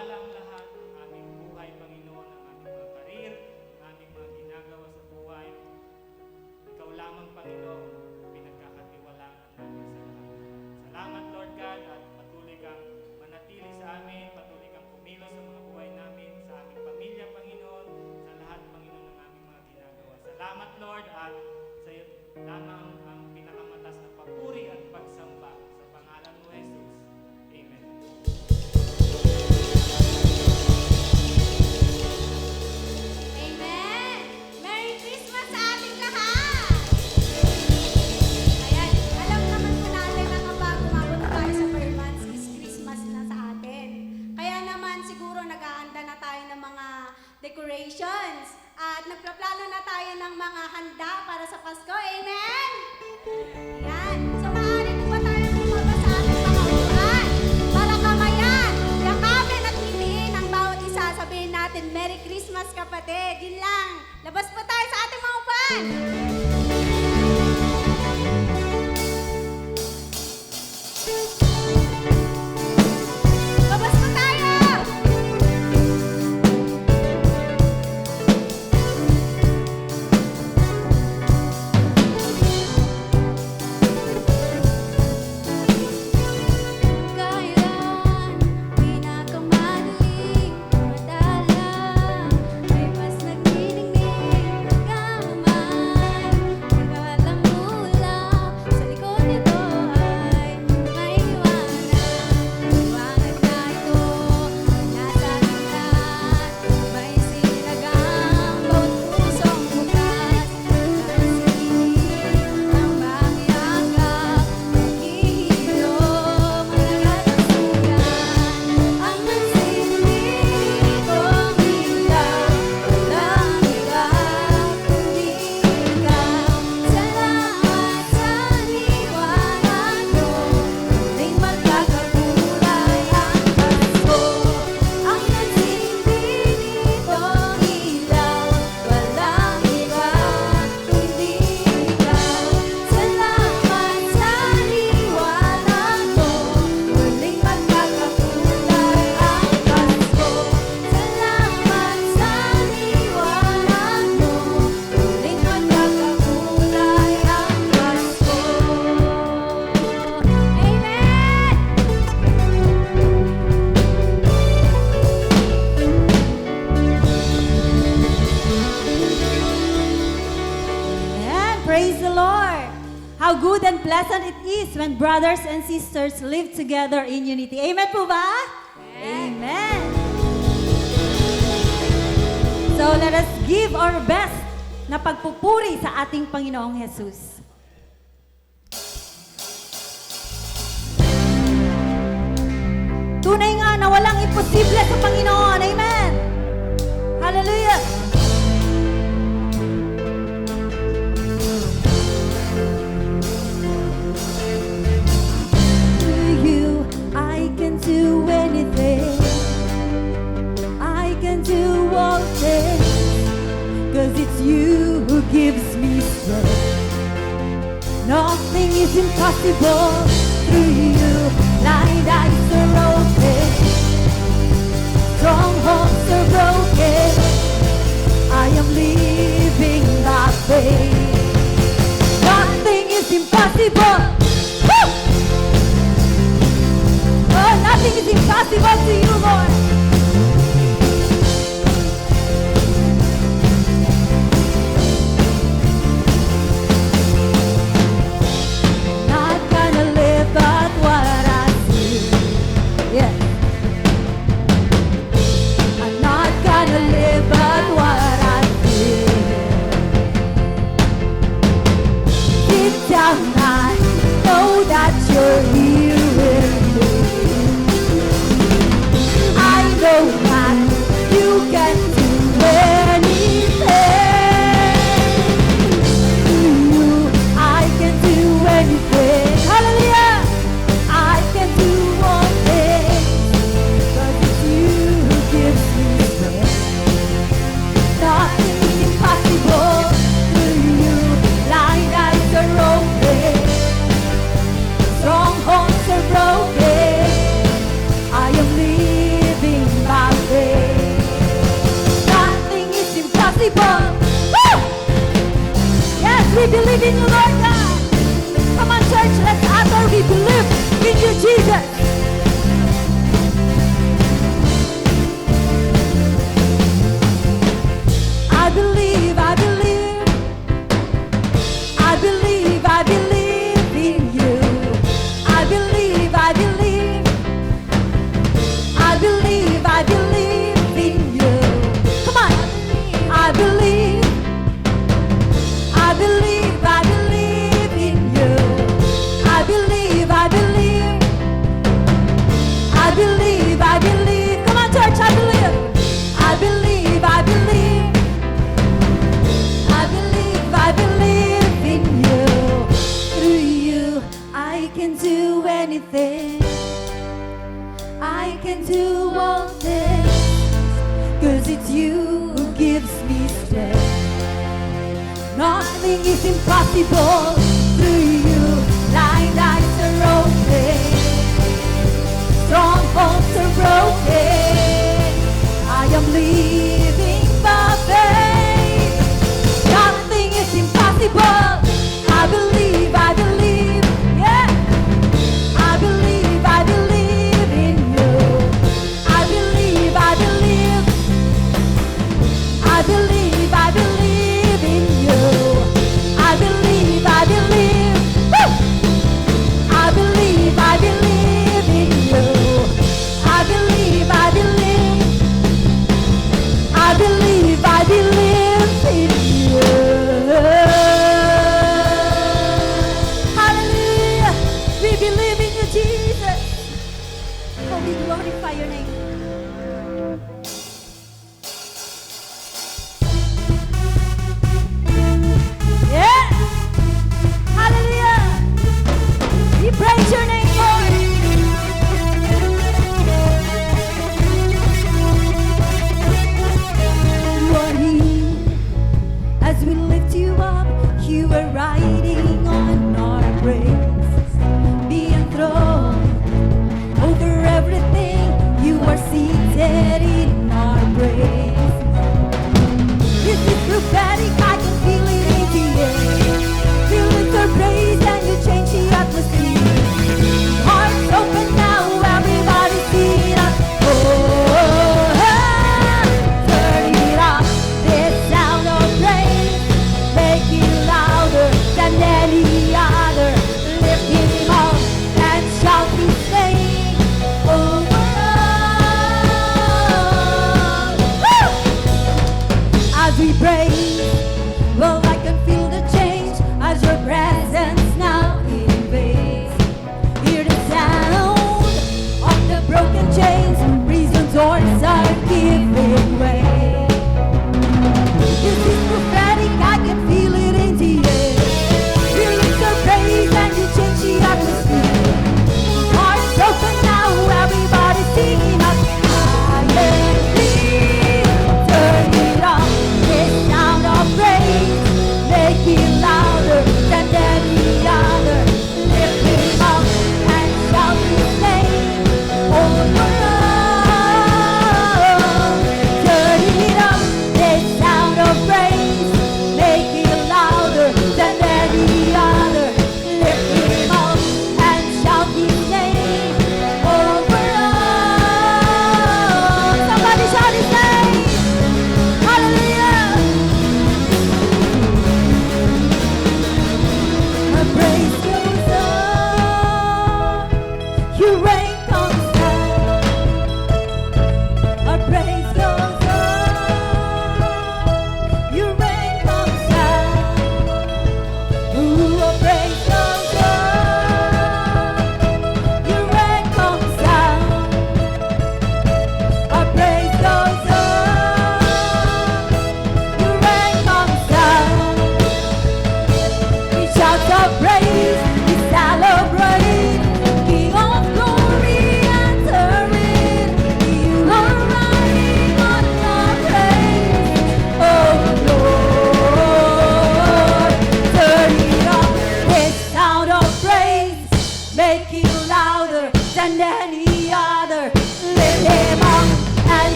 ipagpala ang lahat ng aming buhay, Panginoon, ang aming mga karir, ang aming mga ginagawa sa buhay. Ikaw lamang, Panginoon, pinagkakatiwalaan namin sa lahat. Salamat, Lord God, at patuloy kang manatili sa amin, patuloy kang kumilos sa mga buhay namin, sa aming pamilya, Panginoon, sa lahat, Panginoon, ng aming mga ginagawa. Salamat, Lord, at sa iyo lamang ang pinakamatas na papuri at pagsamba sa pangalan mo, Jesus. Amen. Amen! Merry Christmas sa ating lahat! Ayan, alam naman po natin na kapag umabot tayo sa per months is Christmas na sa atin. Kaya naman siguro nag-aanda na tayo ng mga decorations at nagpaplano na tayo ng mga handa para sa Pasko. Amen! Ayan. So maaari po ba tayo lumabas sa ating mga upuan para kamayan, yakapin at ngitiin ang bawat isa. Sabihin natin, Merry Christmas kapatid. Yun lang. Labas po tayo sa ating mga upuan. Labas po tayo! Kailan pinakamadaling madala ay mas nagniningning pagkamay. Nagkalamula sa likod nito ay may liwanag. Liwanag na ito nasa gitna, may sinagang bawat pusong bukas. Kasigit ang mahiyagap, naghihilom ang nagkakasugan. Ang nagsindi nitong ilaw, walang iba kundi ikaw. Salamat sa liwanag mo, muling magkakakulay ang Pasko. Ang nagsindi nitong ilaw, walang iba kundi ikaw. Salamat sa liwanag mo, muling magkakakulay ang Pasko. Salamat sa liwanag mo, muling magkakakulay ang Pasko. Amen! Amen. Praise the Lord. How good and pleasant it is when brothers and sisters live together in unity. Amen po ba? Amen. So let us give our best na pagpupuri sa ating Panginoong Jesus. Tunay nga na walang imposible sa Panginoon. Amen. Hallelujah. To you, I can do anything. I can do all things. 'Cause it's you who gives me strength. Nothing is impossible through you. Blind eyes are open. Strongholds are broken. I am living by faith. Nothing is impossible. Woo! Oh, nothing is impossible to you, Lord. Not gonna live out what I see. Yeah. I'm not gonna live out what I feel. Deep down I know that you're here with me. I do all things, 'cause it's you who gives me strength. Nothing is impossible through you. Blind eyes are open, strongholds are broken. I am living by faith. Nothing is impossible. I believe, yeah. I believe in you. I believe, I believe in you. I believe, woo! I believe in you. I believe, I believe in you. Hallelujah. We believe in you, Jesus. Oh, we glorify your name. Yeah. Hallelujah. We praise your name, Lord. You are here as we lift you up. You are riding on our praise, be enthroned over everything. You are seated in our praise. This is prophetic, I can feel it in the air. You lift our praise and you change the atmosphere. Hearts open now, everybody sing us. Oh, turn it up, this sound of praise. Make it louder than any other. Lift him up and shout his name over us. Woo! As we praise, well, I can feel the change as your presence now invades. Hear the sound of the broken chains, prison doors are giving way. This is prophetic, I can feel it in the air. You lift your praise and you change the atmosphere. Hearts open now, everybody singing up. Turn it up, this sound of praise. Make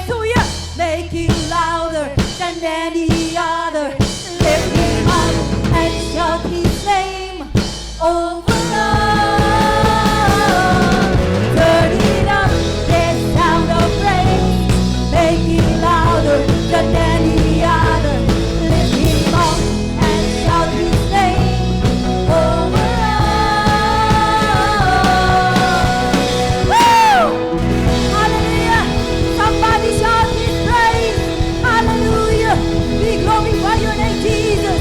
Hallelujah. Make it louder than any other. Lift him up and shout his name over all. Turn it up, this sound of praise. Make it louder than any other. Lift him up and shout his name over all. Woo! Hallelujah! Somebody shout his praise. Hallelujah! We glorify your name, Jesus.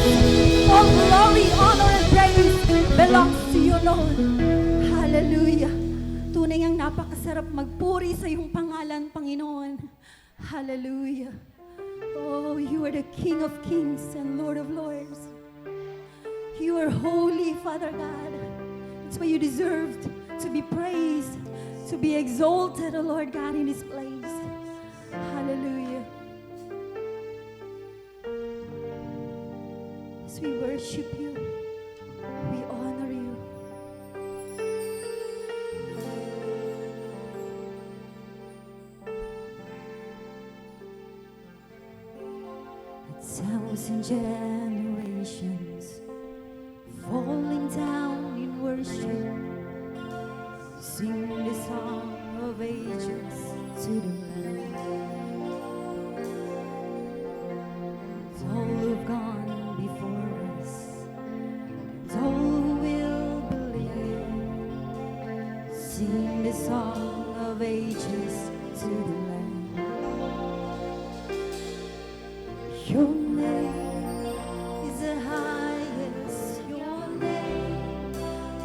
All glory, honor, and praise belongs to you, Lord. Hallelujah! Tunay ang napakasarap magpuri sa iyong pangalan, Panginoon. Hallelujah! Oh, you are the King of kings and Lord of lords. You are holy, Father God. That's why you deserved to be praised, to be exalted, oh Lord God, in this place. Hallelujah. As we worship you, we honor you. A thousand generations falling down in worship, sing the song of ages to the Lamb. All who've gone before us, and all who will believe, sing the song of ages to the Lamb. Your name is the highest. Your name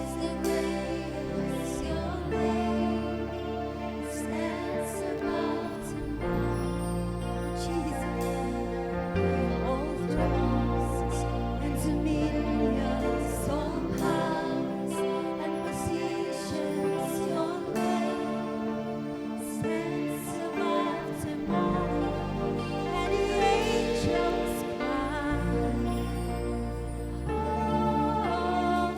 is the greatest. Your name stands above them all. Jesus, all thrones and dominions, all powers and positions. Your name stands above them all. And the angels cry, holy. All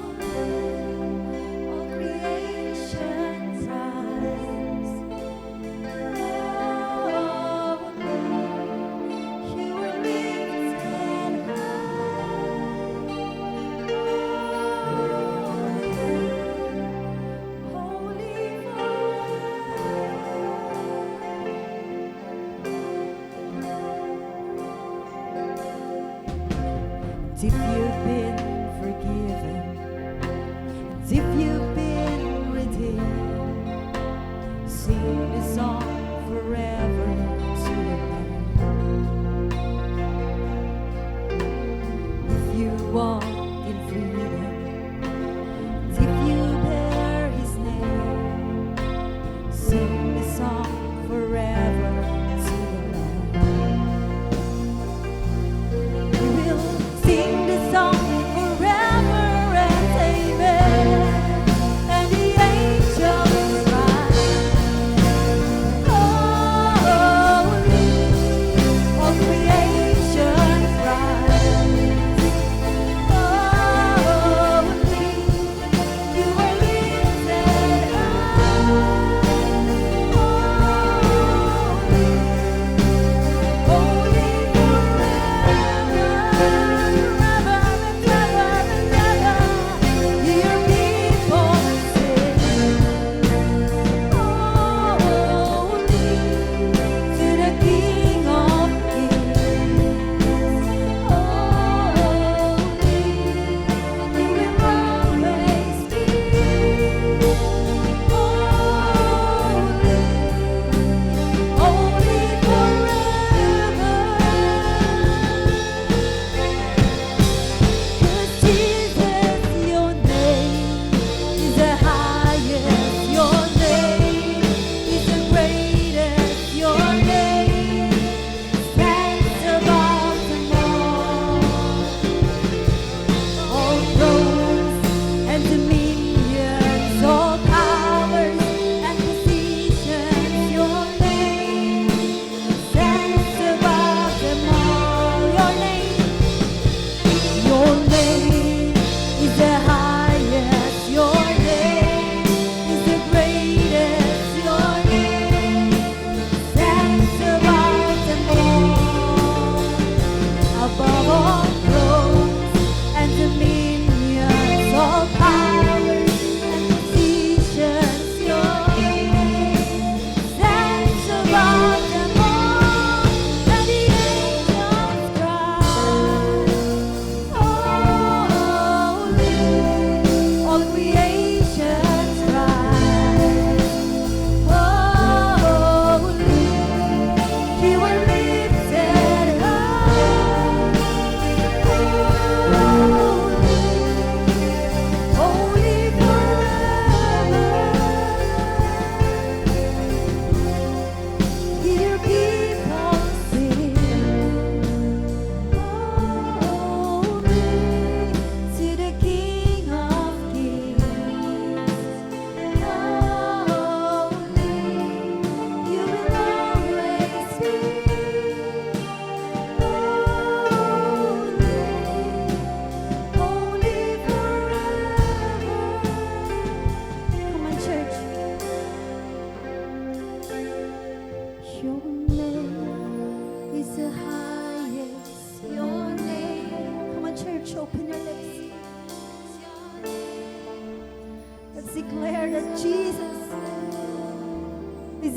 creation cries, holy. You are lifted high, holy. If you've been forgiven, if you've been redeemed, sing the song forever to the Lamb. If you walk in freedom, if you bear his name, sing the song forever to the Lamb. We will sing the song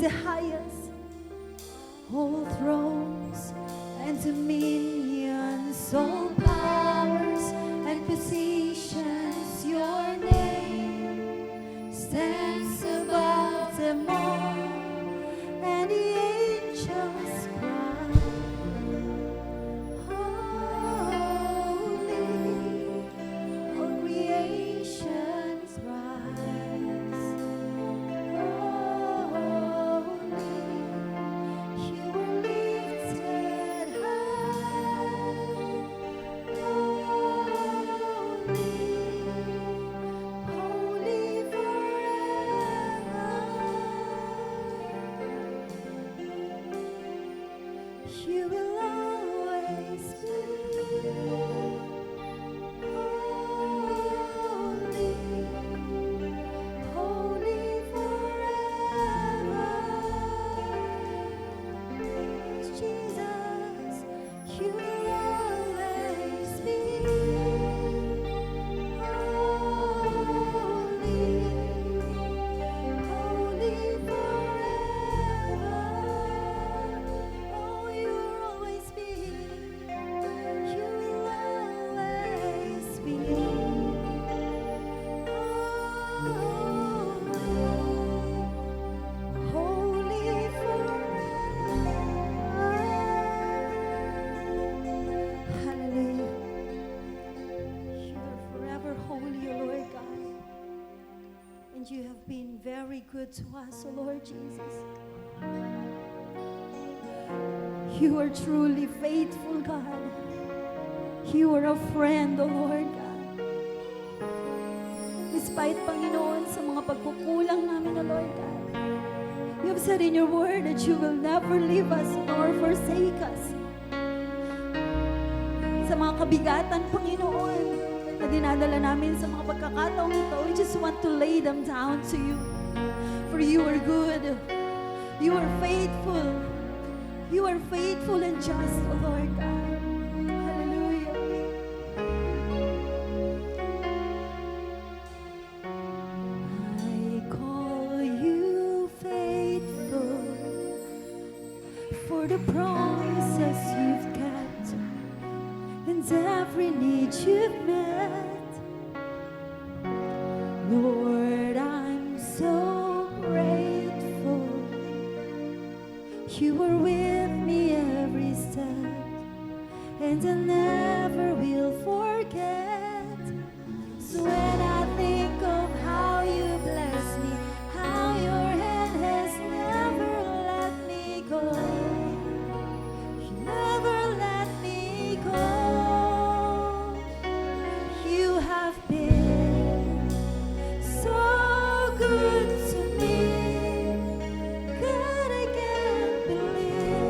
the highest. All thrones and dominions, all powers and positions, your name stands above them all, and the angels cry, holy, all creations rise, holy, you are lifted high, holy, holy forever. You will always be holy, holy forever. Jesus, you will always be holy, holy forever. Oh, you will always be. You will always be holy forever. Hallelujah. You are forever holy, O Lord God. And you have been very good to us, O Lord Jesus. You are truly faithful, God. You are a friend, O Lord God. Despite, Panginoon, sa mga pagkukulang namin, O Lord God, you have said in your word that you will never leave us nor forsake us. Sa mga kabigatan, Panginoon, na dinadala namin sa mga pagkakataong ito, we just want to lay them down to you. For you are good. You are faithful. You are faithful and just, O Lord God. Hallelujah. I call you faithful for the promises you've kept and every need you've met. Lord, I'm so grateful. You were with me every step, and I never will forget. So when I think of how you bless me, how your hand has never let me go, you never let me go. You have been so good to me. God, I can't believe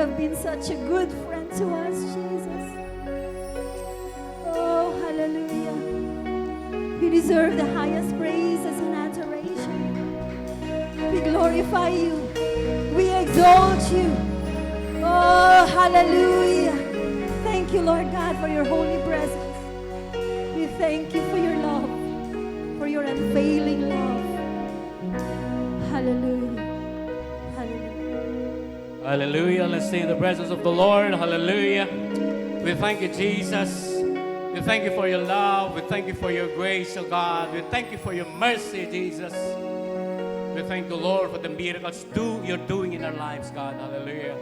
have been such a good friend to us, Jesus. Oh, hallelujah. You deserve the highest praises and adoration. We glorify you. We exalt you. Oh, hallelujah. Thank you, Lord God, for your holy presence. We thank you for your love, for your unfailing love. Hallelujah. Hallelujah. Hallelujah. Let's stay in the presence of the Lord. Hallelujah. We thank you, Jesus. We thank you for your love. We thank you for your grace, oh God. We thank you for your mercy, Jesus. We thank the Lord for the miracles you're doing in our lives, God. Hallelujah.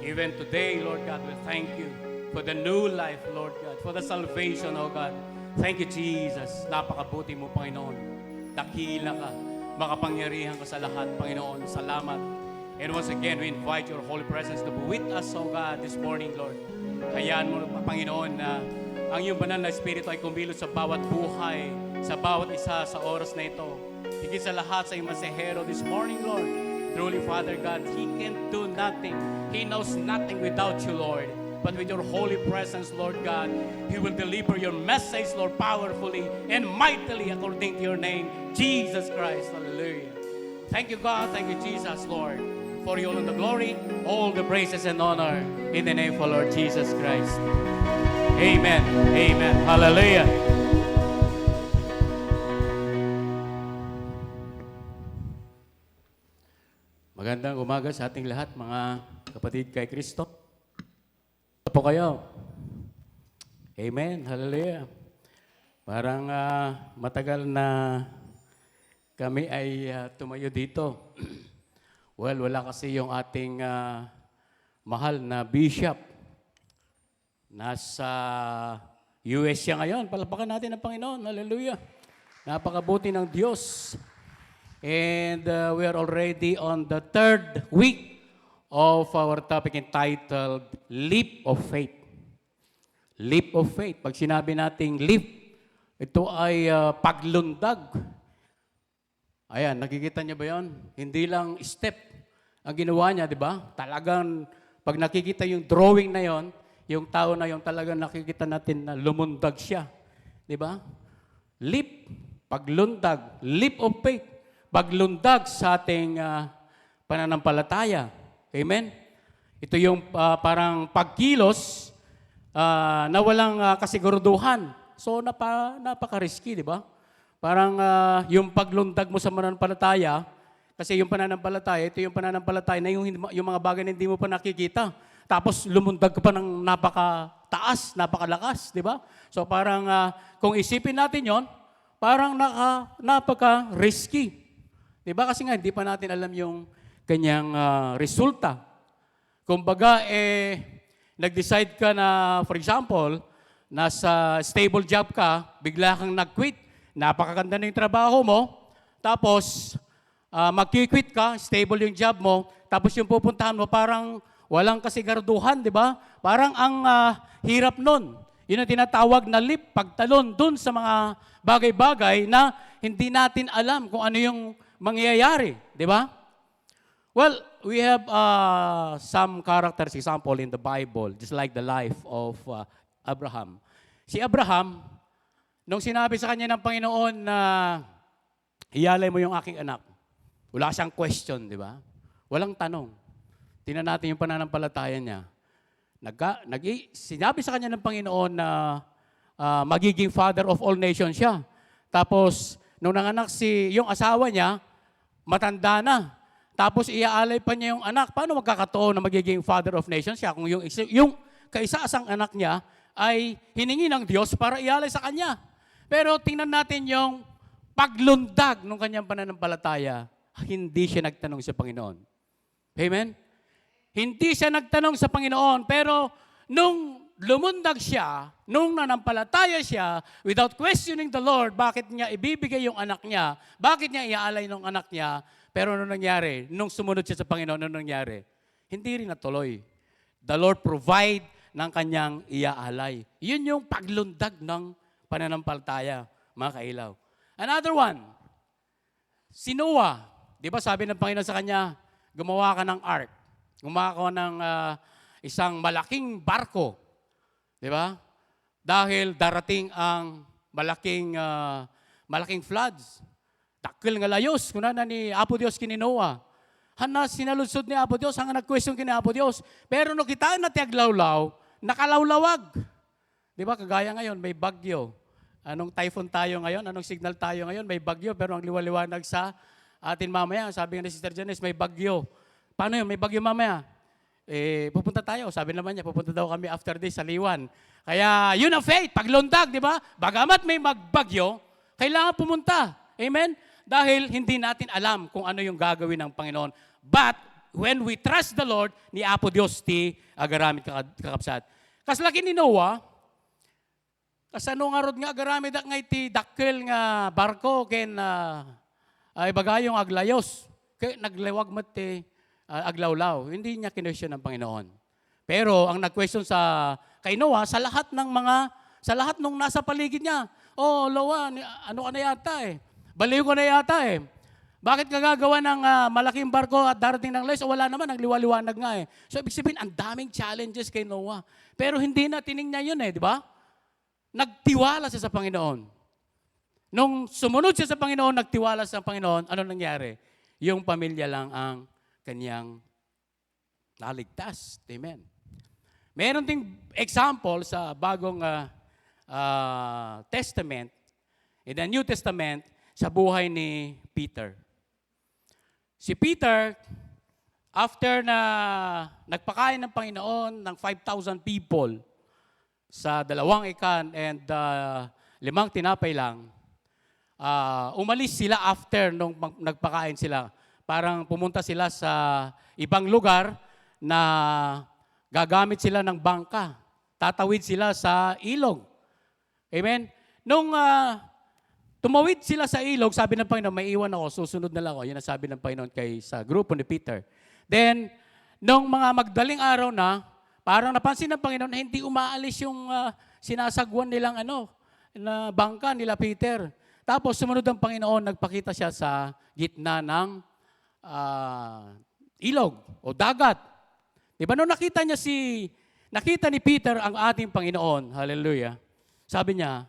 Even today, Lord God, we thank you for the new life, Lord God, for the salvation, oh God. Thank you, Jesus. Napakabuti mo, Panginoon. Dakila ka. Makapangyarihan ka sa lahat, Panginoon. Salamat. And once again, we invite your holy presence to be with us, oh God, this morning, Lord. Hayaan mo, Panginoon, na ang iyong banal na Espiritu ay kumilos sa bawat buhay, sa bawat isa sa oras na ito. Higit sa lahat sa iyong masahero this morning, Lord. Truly, Father God, He can do nothing. He knows nothing without you, Lord. But with your holy presence, Lord God, He will deliver your message, Lord, powerfully and mightily according to your name, Jesus Christ. Hallelujah. Thank you, God. Thank you, Jesus, Lord. For you all the glory, all the praises and honor in the name of Lord Jesus Christ. Amen. Amen. Hallelujah. Magandang umaga sa ating lahat, mga kapatid kay Kristo. Po kayo. Amen. Hallelujah. Parang matagal na kami ay tumayo dito. Well, wala kasi yung ating mahal na bishop. Nasa US siya ngayon. Palapakan natin ang Panginoon. Hallelujah. Napakabuti ng Diyos. And we are already on the 3rd week of our topic entitled Leap of Faith. Leap of Faith. Pag sinabi nating leap, ito ay paglundag. Ayan, nakikita niyo ba yon? Hindi lang step ang ginawa niya, di ba? Talagang, pag nakikita yung drawing na yon, yung tao na yon, talagang nakikita natin na lumundag siya. Di ba? Leap, paglundag, leap of faith. Paglundag sa ating pananampalataya. Amen? Ito yung parang pagkilos na walang kasiguruduhan. So, napaka-risky, di ba? Parang yung paglundag mo sa pananampalataya, kasi yung pananampalataya, ito yung pananampalataya na yung mga bagay na hindi mo pa nakikita. Tapos lumundag ka pa ng napakataas, napakalakas, di ba? So parang kung isipin natin yon, parang napaka-risky. Di ba? Kasi nga hindi pa natin alam yung kanyang resulta. Kumbaga, nag-decide ka na, for example, nasa stable job ka, bigla kang nag-quit, napakaganda na yung trabaho mo, tapos mag-quit ka, stable yung job mo, tapos yung pupuntahan mo parang walang kasigarduhan, di ba? Parang ang hirap nun. Yun ang tinatawag na leap, pagtalon dun sa mga bagay-bagay na hindi natin alam kung ano yung mangyayari, di ba? Well, we have some characters, example in the Bible, just like the life of Abraham. Si Abraham, nung sinabi sa kanya ng Panginoon na iyalay mo yung aking anak, wala siyang question, di ba? Walang tanong. Tingnan natin yung pananampalataya niya. Sinabi sa kanya ng Panginoon na magiging father of all nations siya. Tapos, nung nanganak yung asawa niya, matanda na. Tapos, iaalay pa niya yung anak. Paano magkakataon na magiging father of nations siya kung yung kaisa-asang anak niya ay hiningi ng Diyos para ialay sa kanya? Pero tingnan natin yung paglundag ng kanyang pananampalataya. Hindi siya nagtanong sa Panginoon. Amen? Hindi siya nagtanong sa Panginoon, pero nung lumundag siya, nung nanampalataya siya, without questioning the Lord, bakit niya ibibigay yung anak niya, bakit niya iaalay ng anak niya, pero nung nangyari, nung sumunod siya sa Panginoon, nung nangyari, hindi rin natuloy. The Lord provide ng kanyang iaalay. Yun yung paglundag ng pananampalataya, mga kailaw. Another one, si Noah. Di ba sabi ng Panginoon sa kanya, gumawa ka ng ark. Gumagawa ng isang malaking barko. Di ba? Dahil darating ang malaking floods. Dakil nga layos, kuna na ni Apo Dios kini Noah. Hana sinaludsod ni Apo Dios, hanga nag-question kini Apo Dios. Pero no kitaan na tiaglawlaw, nakalawlawag. Di ba? Kagaya ngayon, may bagyo. Anong typhoon tayo ngayon? Anong signal tayo ngayon? May bagyo, pero ang liwaliwanag sa atin mamaya. Sabi nga ni Sister Janice, may bagyo. Paano yun? May bagyo mamaya. Pupunta tayo. Sabi naman niya, pupunta daw kami after this sa Liwan. Kaya yun ang faith, paglundag, di ba? Bagamat may magbagyo, kailangan pumunta. Amen? Dahil hindi natin alam kung ano yung gagawin ng Panginoon. But when we trust the Lord, ni Apo Dios ti agaramid kakapsat. Kaslaki ni Noah, kasano nga rod nga agaramid nga iti dakkel nga barko ken ay bagayong aglayos. Kaya naglewag mat ti aglawlaw. Hindi niya kinesyon ng Panginoon. Pero ang nag-question kay Noah, sa lahat nung nasa paligid niya, oh, Noah, ano ka na yata eh? Baliw ko na yata eh. Bakit ka gagawa ng malaking barko at darating ng les? O wala naman, nagliwaliwanag nga eh. So, ibig sabihin, ang daming challenges kay Noah. Pero hindi na tinignan yun eh, di ba? Nagtiwala siya sa Panginoon. Nung sumunod siya sa Panginoon, nagtiwala sa Panginoon, ano nangyari? Yung pamilya lang ang kanyang naligtas. Amen. Meron ding example sa bagong Testament, in the New Testament, sa buhay ni Peter. Si Peter, after na nagpakain ng Panginoon ng 5,000 people sa 2 ikan and 5 tinapay lang, umalis sila after nung nagpakain sila. Parang pumunta sila sa ibang lugar na gagamit sila ng bangka. Tatawid sila sa ilog. Amen? Nung tumawid sila sa ilog, sabi ng Panginoon, may iwan ako, susunod na lang ako. Yan ang sabi ng Panginoon sa grupo ni Peter. Then, nung mga magdaling araw na, parang napansin ng Panginoon na hindi umaalis yung sinasagwan nilang na bangka nila Peter. Tapos sumunod ang Panginoon, nagpakita siya sa gitna ng ilog o dagat. Diba nung nakita ni Peter ang ating Panginoon, hallelujah, sabi niya,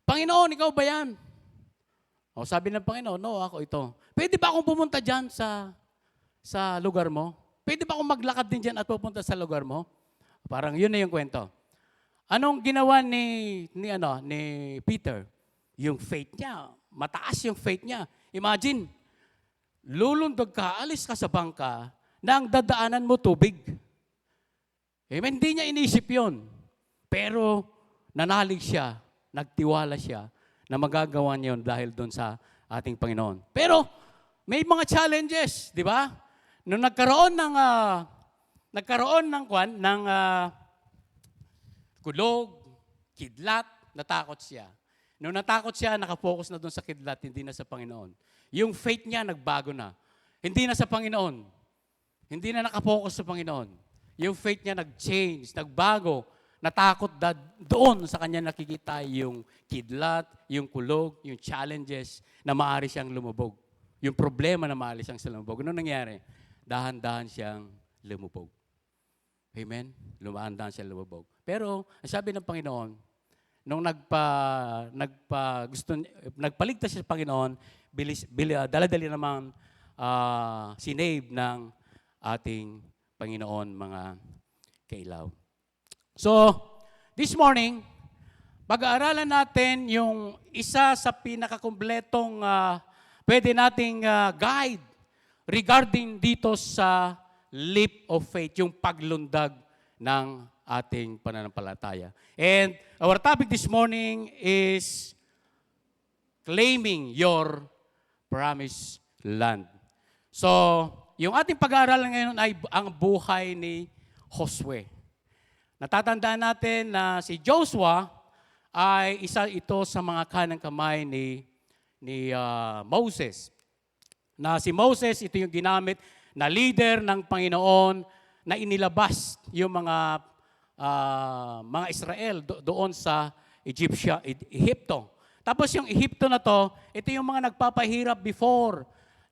Panginoon, ikaw ba yan? O sabi ng Panginoon, no, ako ito. Pwede ba akong pumunta dyan sa lugar mo? Pwede ba akong maglakad din dyan at pupunta sa lugar mo? Parang yun na yung kwento. Anong ginawa ni Peter? Yung faith niya, mataas yung faith niya. Imagine, lulundog ka, alis ka sa bangka, na ang dadaanan mo tubig. Amen? Hindi niya inisip yun. Pero nanalig siya, nagtiwala siya na magagawa niya yun dahil doon sa ating Panginoon. Pero may mga challenges, di ba? Nung nagkaroon ng kulog, kidlat, natakot siya. Nung natakot siya, nakafocus na doon sa kidlat, hindi na sa Panginoon. Yung faith niya nagbago na. Hindi na sa Panginoon. Hindi na nakafocus sa Panginoon. Yung faith niya nag-change, nagbago. Natakot doon sa kanya nakikita yung kidlat, yung kulog, yung challenges na maaari siyang lumubog. Yung problema na maaari siyang lumubog. Ano nangyari? Dahan-dahan siyang lumubog. Amen? Dahan-dahan siyang lumubog. Pero, ang sabi ng Panginoon, nung nagpaligtas siya sa Panginoon, dala-dali naman sinave ng ating Panginoon mga kailaw. So, this morning, pag-aaralan natin yung isa sa pinakakumpletong pwede nating guide regarding dito sa leap of faith, yung paglundag ng ating pananampalataya. And our topic this morning is claiming your promised land. So, yung ating pag-aaralan ngayon ay ang buhay ni Josue. Natatandaan natin na si Joshua ay isa ito sa mga kanang kamay ni Moses. Na si Moses, ito yung ginamit na leader ng Panginoon na inilabas yung mga Israel doon sa Egypto. Tapos yung Egypto na to, ito yung mga nagpapahirap before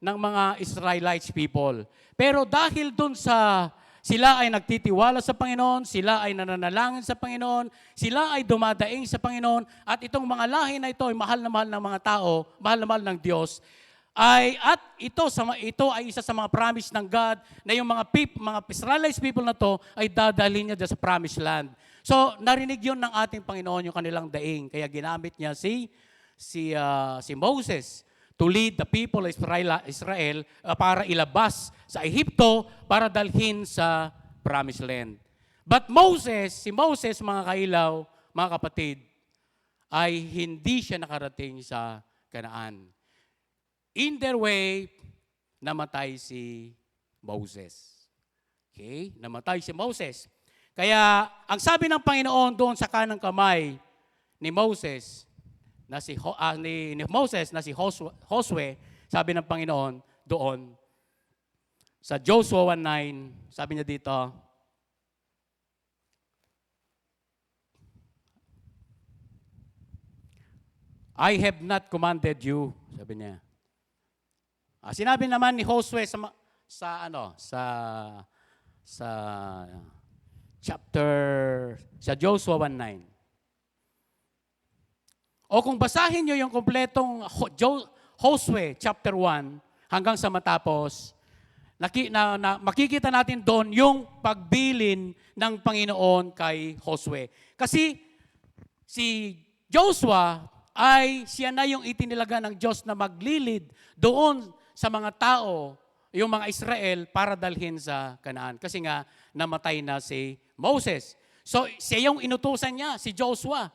ng mga Israelites people. Pero dahil dun sa sila ay nagtitiwala sa Panginoon, sila ay nananalangin sa Panginoon, sila ay dumadaing sa Panginoon, at itong mga lahi na ito ay mahal na mahal ng mga tao, mahal na mahal ng Diyos, at ito ay isa sa mga promise ng God na yung mga Israelites people na to ay dadalhin niya sa promised land. So, narinig yun ng ating Panginoon yung kanilang daing. Kaya ginamit niya si Moses to lead the people of Israel para ilabas sa Ehipto para dalhin sa promised land. But si Moses, mga kailaw, mga kapatid, ay hindi siya nakarating sa Kanaan. In their way, namatay si Moses. Okay? Namatay si Moses. Kaya, ang sabi ng Panginoon doon sa kanang kamay ni Moses, na si Josue, sabi ng Panginoon doon, sa Joshua 1:9, sabi niya dito, I have not commanded you, sabi niya. Sinabi naman ni Josue sa Joshua 1:9. O kung basahin niyo yung kompletong Josue chapter 1 hanggang sa matapos, makikita natin doon yung pagbilin ng Panginoon kay Josue. Kasi si Joshua ay siya na yung itinilaga ng Diyos na maglilid doon sa mga tao, yung mga Israel, para dalhin sa Kanaan. Kasi nga, namatay na si Moses. So, siya yung inutusan niya, si Joshua.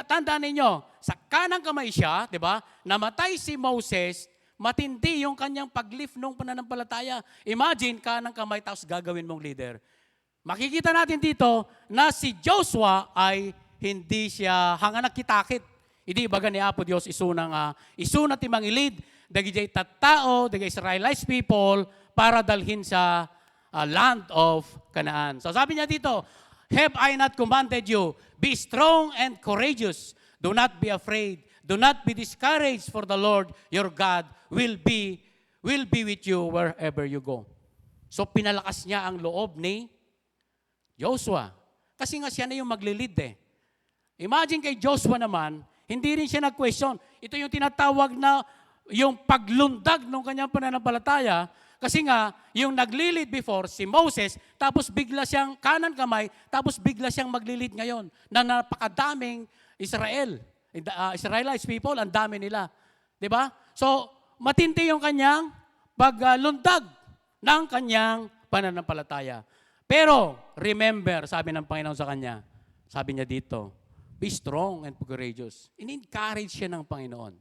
Tandaan ninyo, sa kanang kamay siya, di ba? Namatay si Moses, matindi yung kanyang paglift nung pananampalataya. Imagine, kanang kamay, tapos gagawin mong leader. Makikita natin dito na si Joshua ay hindi siya hanganak kitakit. Hindi baga ni Apo Diyos isuna timang ilid, dagijay tattao, dagijay Israelites people, para dalhin sa land of Canaan. So sabi niya dito, have I not commanded you, be strong and courageous, do not be afraid, do not be discouraged, for the Lord your God will be with you wherever you go. So pinalakas niya ang loob ni Joshua. Kasi nga siya na yung maglilid eh. Imagine kay Joshua naman, hindi rin siya nag-question. Ito yung tinatawag na yung paglundag ng kanyang pananampalataya. Kasi nga, yung naglilid before, si Moses, tapos bigla siyang kanan kamay, tapos bigla siyang maglilid ngayon na napakadaming Israelites people, ang dami nila. Diba? So, matindi yung kanyang paglundag ng kanyang pananampalataya. Pero, remember, sabi ng Panginoon sa kanya, sabi niya dito, be strong and courageous. In-encourage siya ng Panginoon.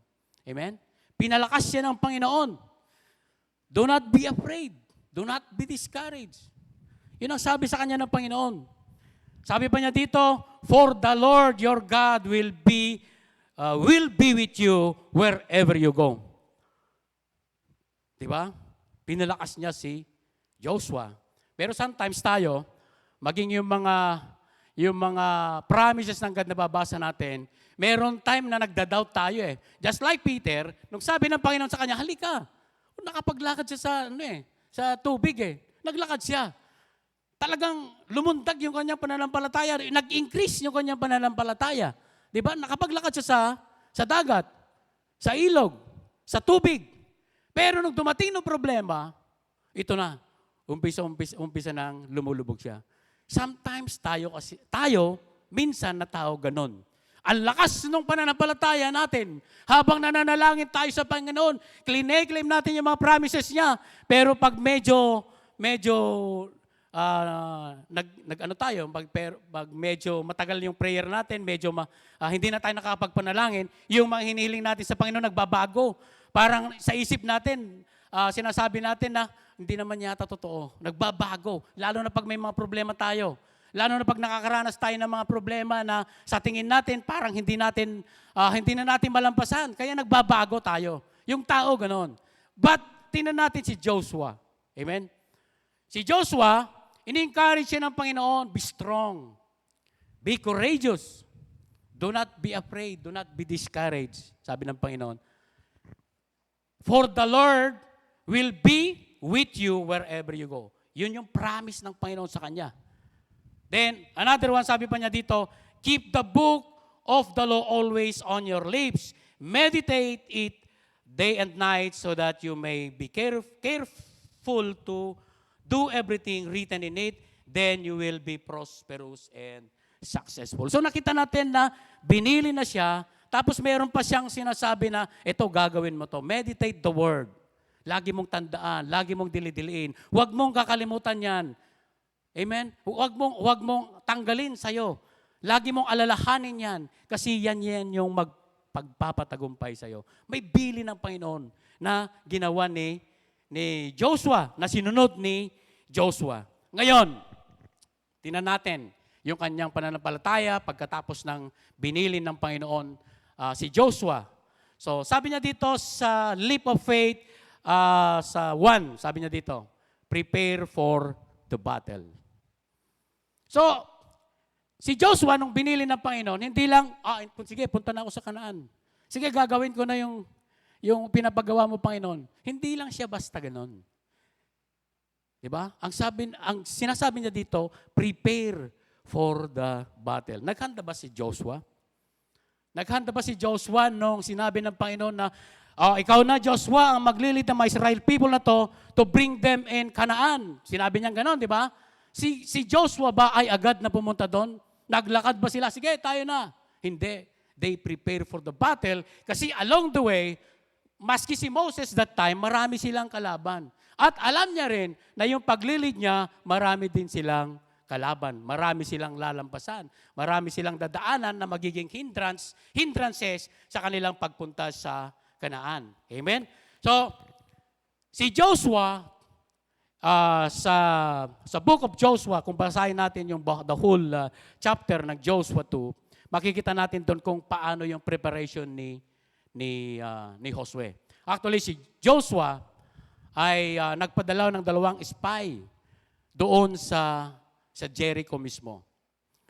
Amen? Pinalakas siya ng Panginoon. Do not be afraid. Do not be discouraged. Yun ang sabi sa kanya ng Panginoon. Sabi pa niya dito, for the Lord your God will be with you wherever you go. Diba? Pinalakas niya si Joshua. Pero sometimes tayo, maging yung mga promises ng God na babasa natin, meron time na nagda-doubt tayo eh. Just like Peter, nung sabi ng Panginoon sa kanya, halika. Nakapaglakad siya sa tubig eh. Naglakad siya. Talagang lumundag yung kanyang pananampalataya. Nag-increase yung kanyang pananampalataya. Di ba? Nakapaglakad siya sa dagat, sa ilog, sa tubig. Pero nung dumating ng problema, ito na. Umpisa nang lumulubog siya. Sometimes tayo, minsan na tao ganon. Ang lakas ng pananampalataya natin. Habang nananalangin tayo sa Panginoon, claim natin yung mga promises niya. Pero pag medyo pag medyo matagal yung prayer natin, hindi na tayo nakapagpanalangin, yung mga hinihiling natin sa Panginoon nagbabago. Parang sa isip natin, sinasabi natin na hindi naman yata totoo. Nagbabago. Lalo na pag may mga problema tayo. Lalo na pag nakakaranas tayo ng mga problema na sa tingin natin parang hindi na natin malampasan. Kaya nagbabago tayo. Yung tao ganon. But tingnan natin si Joshua. Amen? Si Joshua, ini-encourage siya ng Panginoon, be strong. Be courageous. Do not be afraid. Do not be discouraged. Sabi ng Panginoon. For the Lord will be with you wherever you go. Yun yung promise ng Panginoon sa kanya. Then, another one, sabi pa niya dito, keep the book of the law always on your lips. Meditate it day and night so that you may be careful to do everything written in it. Then you will be prosperous and successful. So nakita natin na binili na siya, tapos meron pa siyang sinasabi na, ito, gagawin mo to. Meditate the word. Lagi mong tandaan, lagi mong dilidiliin. Huwag mong kakalimutan yan. Amen? Huwag mong tanggalin sa'yo. Lagi mong alalahanin yan. Kasi yan yung pagpapatagumpay sa'yo. May bili ng Panginoon na ginawa ni Joshua, na sinunod ni Joshua. Ngayon, tingnan natin yung kanyang pananampalataya pagkatapos ng binili ng Panginoon si Joshua. So, sabi niya dito sa leap of faith, sa 1, sabi niya dito, prepare for the battle. So, si Joshua, nung binili ng Panginoon, hindi lang, sige, punta na ako sa Kanaan. Sige, gagawin ko na yung pinapagawa mo, Panginoon. Hindi lang siya basta ganon. Diba? Ang sinasabi niya dito, prepare for the battle. Naghanda ba si Joshua? Naghanda ba si Joshua nung sinabi ng Panginoon na, ikaw na, Joshua, ang maglilid ng mga Israel people na to bring them in Canaan. Sinabi niya ganon, di ba? Si Joshua ba ay agad na pumunta doon? Naglakad ba sila? Sige, tayo na. Hindi. They prepare for the battle kasi along the way, maski si Moses that time, marami silang kalaban. At alam niya rin na yung paglilid niya, marami din silang kalaban. Marami silang lalampasan. Marami silang dadaanan na magiging hindrances sa kanilang pagpunta sa Kanaan. Amen? So, si Joshua, sa book of Joshua, kung basahin natin yung the whole chapter ng Joshua 2, makikita natin doon kung paano yung preparation ni Josue. Actually, si Joshua ay nagpadala ng 2 spy doon sa Jericho mismo.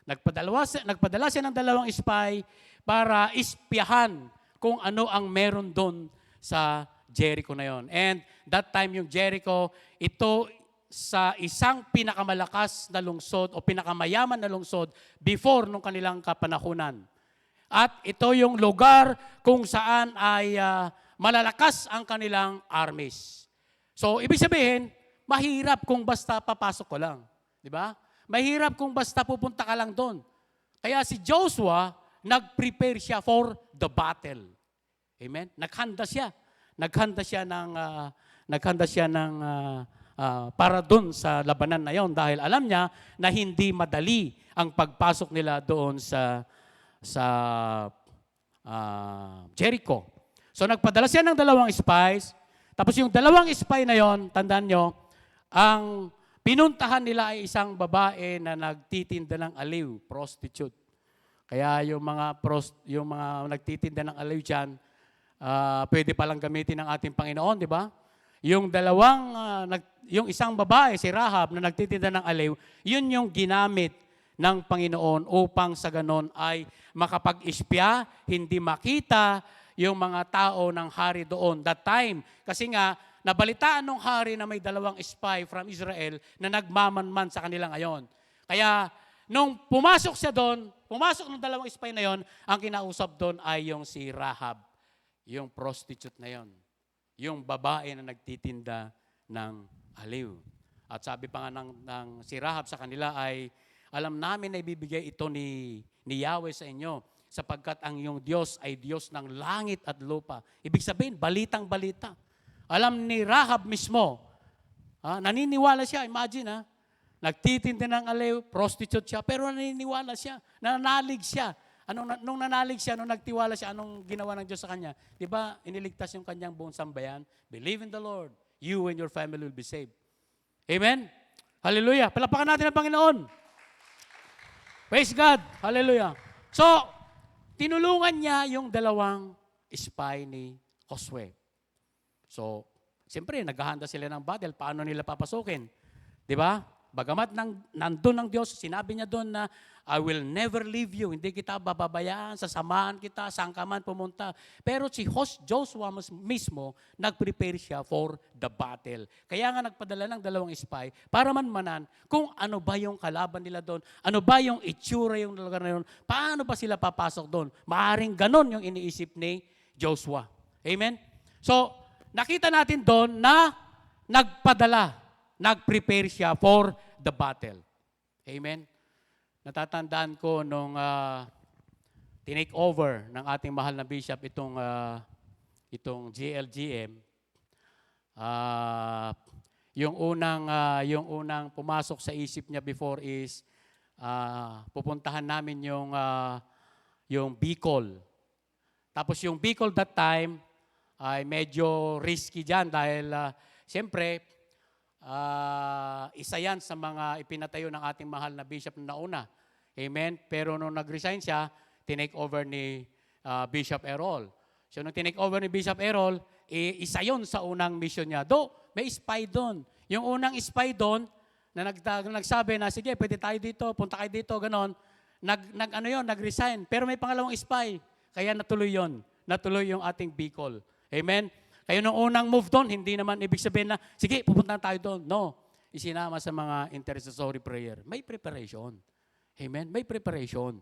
Nagpadala siya ng 2 spy para ispiyahan kung ano ang meron doon sa Jericho na yon. And that time yung Jericho, ito sa isang pinakamalakas na lungsod o pinakamayaman na lungsod before nung kanilang kapanahunan. At ito yung lugar kung saan ay malalakas ang kanilang armies. So, ibig sabihin, mahirap kung basta papasok ko lang. Di ba? Mahirap kung basta pupunta ka lang doon. Kaya si Joshua, nag-prepare siya for the battle. Amen? Naghanda siya. Naghanda siya ng para doon sa labanan na yon dahil alam niya na hindi madali ang pagpasok nila doon sa Jericho. So nagpadala siya ng 2 spies. Tapos yung 2 spy na yon, tandaan nyo, ang pinuntahan nila ay isang babae na nagtitinda ng aliw, prostitute. Kaya yung mga nagtitinda ng aliw dyan, pwede palang gamitin ng ating Panginoon, di ba? Yung isang babae, si Rahab, na nagtitinda ng aliw, yun yung ginamit ng Panginoon upang sa ganon ay makapag-ispya, hindi makita yung mga tao ng hari doon that time. Kasi nga, nabalitaan ng hari na may 2 spy from Israel na nagmamanman sa kanila ngayon. Kaya, nung pumasok siya doon, pumasok ng 2 spy na yon, ang kinausap doon ay yung si Rahab, yung prostitute na yon, yung babae na nagtitinda ng aliw. At sabi pa nga ng si Rahab sa kanila ay, alam namin na ibibigay ito ni Yahweh sa inyo, sapagkat ang iyong Diyos ay Diyos ng langit at lupa. Ibig sabihin, balitang-balita. Alam ni Rahab mismo, naniniwala siya, imagine nagtitinda ng aliw, prostitute siya, pero naniniwala siya, nanalig siya. Nung nanalig siya, nung nagtiwala siya, anong ginawa ng Diyos sa kanya? Di ba, iniligtas yung kanyang buong sambayan? Believe in the Lord, you and your family will be saved. Amen? Hallelujah. Palapakan natin ang Panginoon. Praise God. Hallelujah. So, tinulungan niya yung 2 spy ni Josue. So, siyempre, naghahanda sila ng battle. Paano nila papasukin? Di ba? Bagamat nandun ang Diyos, sinabi niya doon na, I will never leave you. Hindi kita bababayaan, sasamahan kita, saan ka man pumunta. Pero si Joshua mismo, nag-prepare siya for the battle. Kaya nga nagpadala ng 2 spy para manmanan kung ano ba yung kalaban nila doon, ano ba yung itsura yung lugar na yun, paano ba sila papasok doon. Maaring ganon yung iniisip ni Joshua. Amen? So, nakita natin doon na nag-prepare siya for the battle. Amen? Natatandaan ko nung tinake over ng ating mahal na bishop itong GLGM, yung unang pumasok sa isip niya before is pupuntahan namin yung Bicol. Tapos yung Bicol that time ay medyo risky diyan dahil siyempre isa yan sa mga ipinatayo ng ating mahal na bishop na nauna. Amen? Pero nung nag-resign siya, tinake over ni Bishop Errol. So nung tinake over ni Bishop Errol, isa yon sa unang mission niya. Do, may spy doon. Yung unang spy doon, na nagsabi na, sige, pwede tayo dito, punta kayo dito, ganon. Nag-resign. Pero may pangalawang spy. Kaya natuloy yon. Natuloy yung ating Bicol. Amen? Kaya nung unang move doon, hindi naman ibig sabihin na, sige, pupunta tayo doon. No. Isinama sa mga intercessory prayer. May preparation. Amen? May preparation.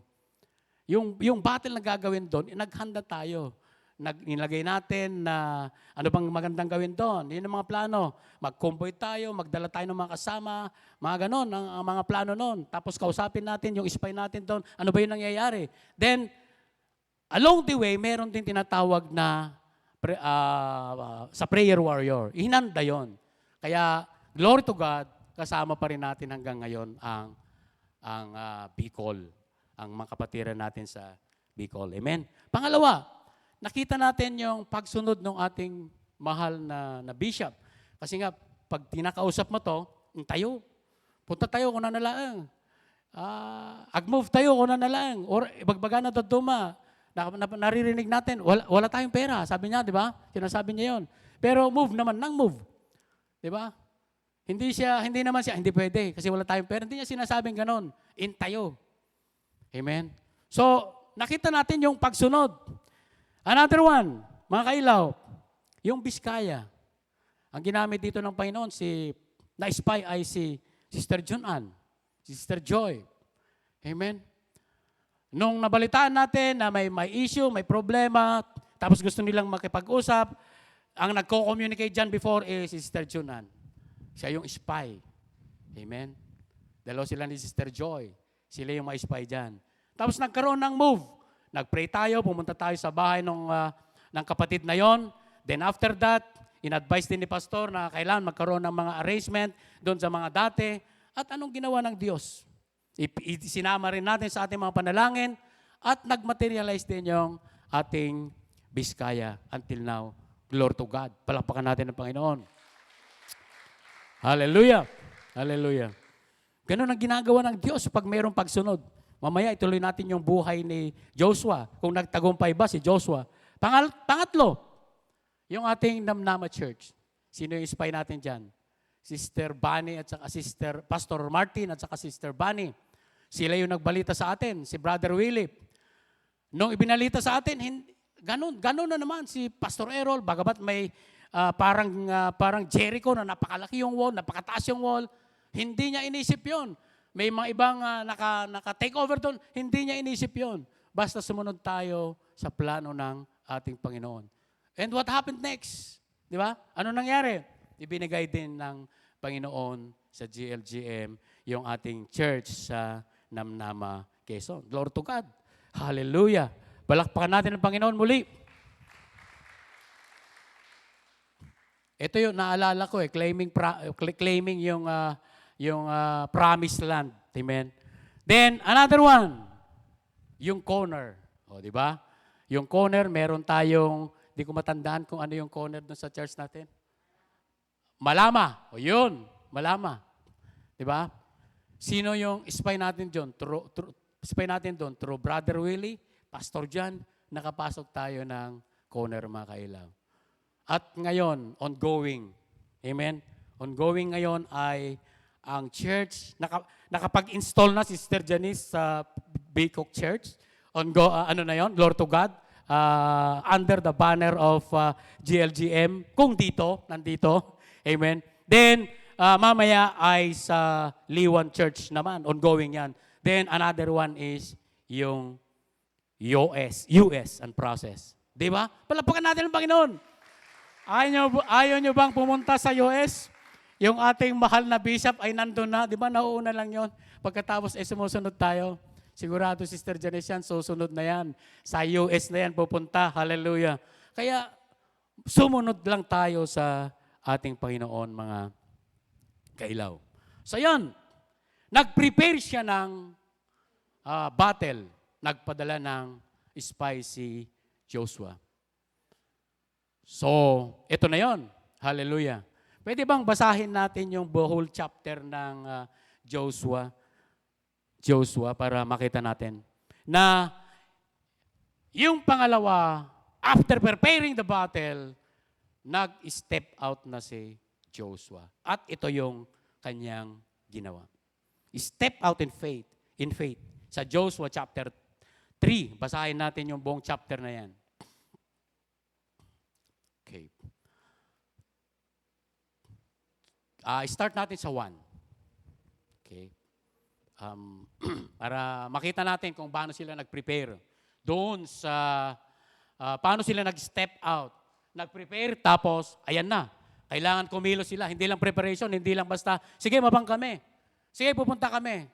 Yung battle na gagawin doon, naghanda tayo. Nilagay natin na ano bang magandang gawin doon. Yun ang mga plano. Mag-convoy tayo, magdala tayo ng mga kasama, mga ganon, ang mga plano noon. Tapos kausapin natin yung spy natin doon. Ano ba yung nangyayari? Then, along the way, meron din tinatawag na sa prayer warrior. Hinanda yon. Kaya, glory to God, kasama pa rin natin hanggang ngayon ang Bicol, ang mga kapatiran natin sa Bicol. Amen? Pangalawa, nakita natin yung pagsunod ng ating mahal na bishop. Kasi nga, pag tinakausap mo to, tayo, punta tayo kung nanalaang. Ag-move tayo kung nanalaang. Or ibagbaga na dodoma. Naririnig natin, wala tayong pera. Sabi niya, di ba? Sinasabi niya yon. Pero move naman, move. Di ba? Hindi naman siya, hindi pwede kasi wala tayong pera. Hindi niya sinasabing ganon. Tayo. Amen? So, nakita natin yung pagsunod. Another one, mga kailaw, yung Biskaya. Ang ginamit dito ng Panginoon, na-spy ay si Sister Jun Ann, si Sister Joy. Amen? Nung nabalitaan natin na may issue, may problema, tapos gusto nilang makipag-usap, ang nagko-communicate dyan before is si Sister Jun Ann. Siya yung spy. Amen? Dalawa sila ni Sister Joy. Sila yung ma-spy dyan. Tapos nagkaroon ng move. Nag-pray tayo, pumunta tayo sa bahay ng kapatid na yon. Then after that, in-advise din ni Pastor na kailangan magkaroon ng mga arrangement doon sa mga dati. At anong ginawa ng Diyos? Sinama rin natin sa ating mga panalangin at nag-materialize din yung ating Biskaya until now. Glory to God. Palakpakan natin ang Panginoon. Hallelujah. Hallelujah. Ganun ang ginagawa ng Diyos pag mayroong pagsunod. Mamaya ituloy natin yung buhay ni Joshua. Kung nagtagumpay ba si Joshua. Pangatlo, yung ating Namnama Church. Sino yung spy natin dyan? Sister Bunny at saka Pastor Martin at saka Sister Bunny. Sila yung nagbalita sa atin, si Brother Willie. Nung ibinalita sa atin, ganun na naman si Pastor Errol, bagamat may parang Jericho na napakalaki yung wall, napakataas yung wall, hindi niya inisip yon. May mga ibang naka-take over doon, hindi niya inisip yon. Basta sumunod tayo sa plano ng ating Panginoon. And what happened next? Di ba? Ano nangyari? Ibinigay din ng Panginoon sa GLGM yung ating church sa Namnama, Quezon. Glory to God. Hallelujah. Palakpakan natin ang Panginoon muli. Ito yung naalala ko claiming yung promised land. Amen. Then another one, yung corner. O, di ba? Yung corner, meron tayong, di ko matandaan kung ano yung corner doon sa church natin. Malama. O yun, Malama. Di ba? Sino yung spy natin doon? Spy natin doon through Brother Willie, Pastor John, nakapasok tayo ng corner, mga kailaw. At ngayon, ongoing. Amen? Ongoing ngayon ay ang church, nakapag-install na si Sister Janice sa Baycock Church. Ano na yon? Glory to God. Under the banner of GLGM. Kung nandito. Amen. Then, mamaya ay sa Liwan Church naman. Ongoing yan. Then, another one is yung US and process. Di ba? Palapakan natin ang Panginoon. Ayaw nyo bang pumunta sa US? Yung ating mahal na bishop ay nandun na. Di ba? Nauuna lang yon. Pagkatapos sumusunod tayo. Sigurado, Sister Janice yan, susunod na yan. Sa US na yan pupunta. Hallelujah. Kaya, sumunod lang tayo sa ating Panginoon, mga kailaw. So yan, nag-prepare siya ng battle. Nagpadala ng spy si Joshua. So, ito na yon. Hallelujah. Pwede bang basahin natin yung whole chapter ng Joshua para makita natin na yung pangalawa, after preparing the battle, nag-step out na si Joshua. At ito yung kanyang ginawa. Step out in faith. Sa Joshua chapter 3, basahin natin yung buong chapter na yan. Okay. Start natin sa 1. Okay. Para makita natin kung paano sila nag-prepare. Doon sa, paano sila nag-step out. Nag-prepare, tapos, ayan na. Kailangan kumilos sila. Hindi lang preparation, hindi lang basta, sige, mabang kami. Sige, pupunta kami.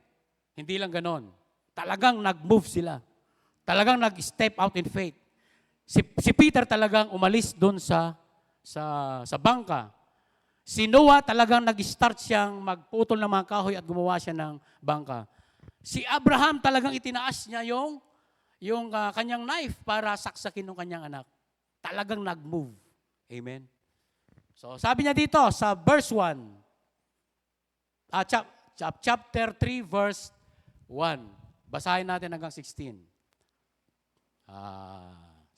Hindi lang ganon. Talagang nag-move sila. Talagang nag-step out in faith. Si Peter talagang umalis doon sa bangka. Si Noah talagang nag-start siyang magputol ng mga kahoy at gumawa siya ng bangka. Si Abraham talagang itinaas niya yung kanyang knife para saksakin ng kanyang anak. Talagang nag-move. Amen. So sabi niya dito sa verse 1, chapter 3 verse 1. Basahin natin hanggang 16.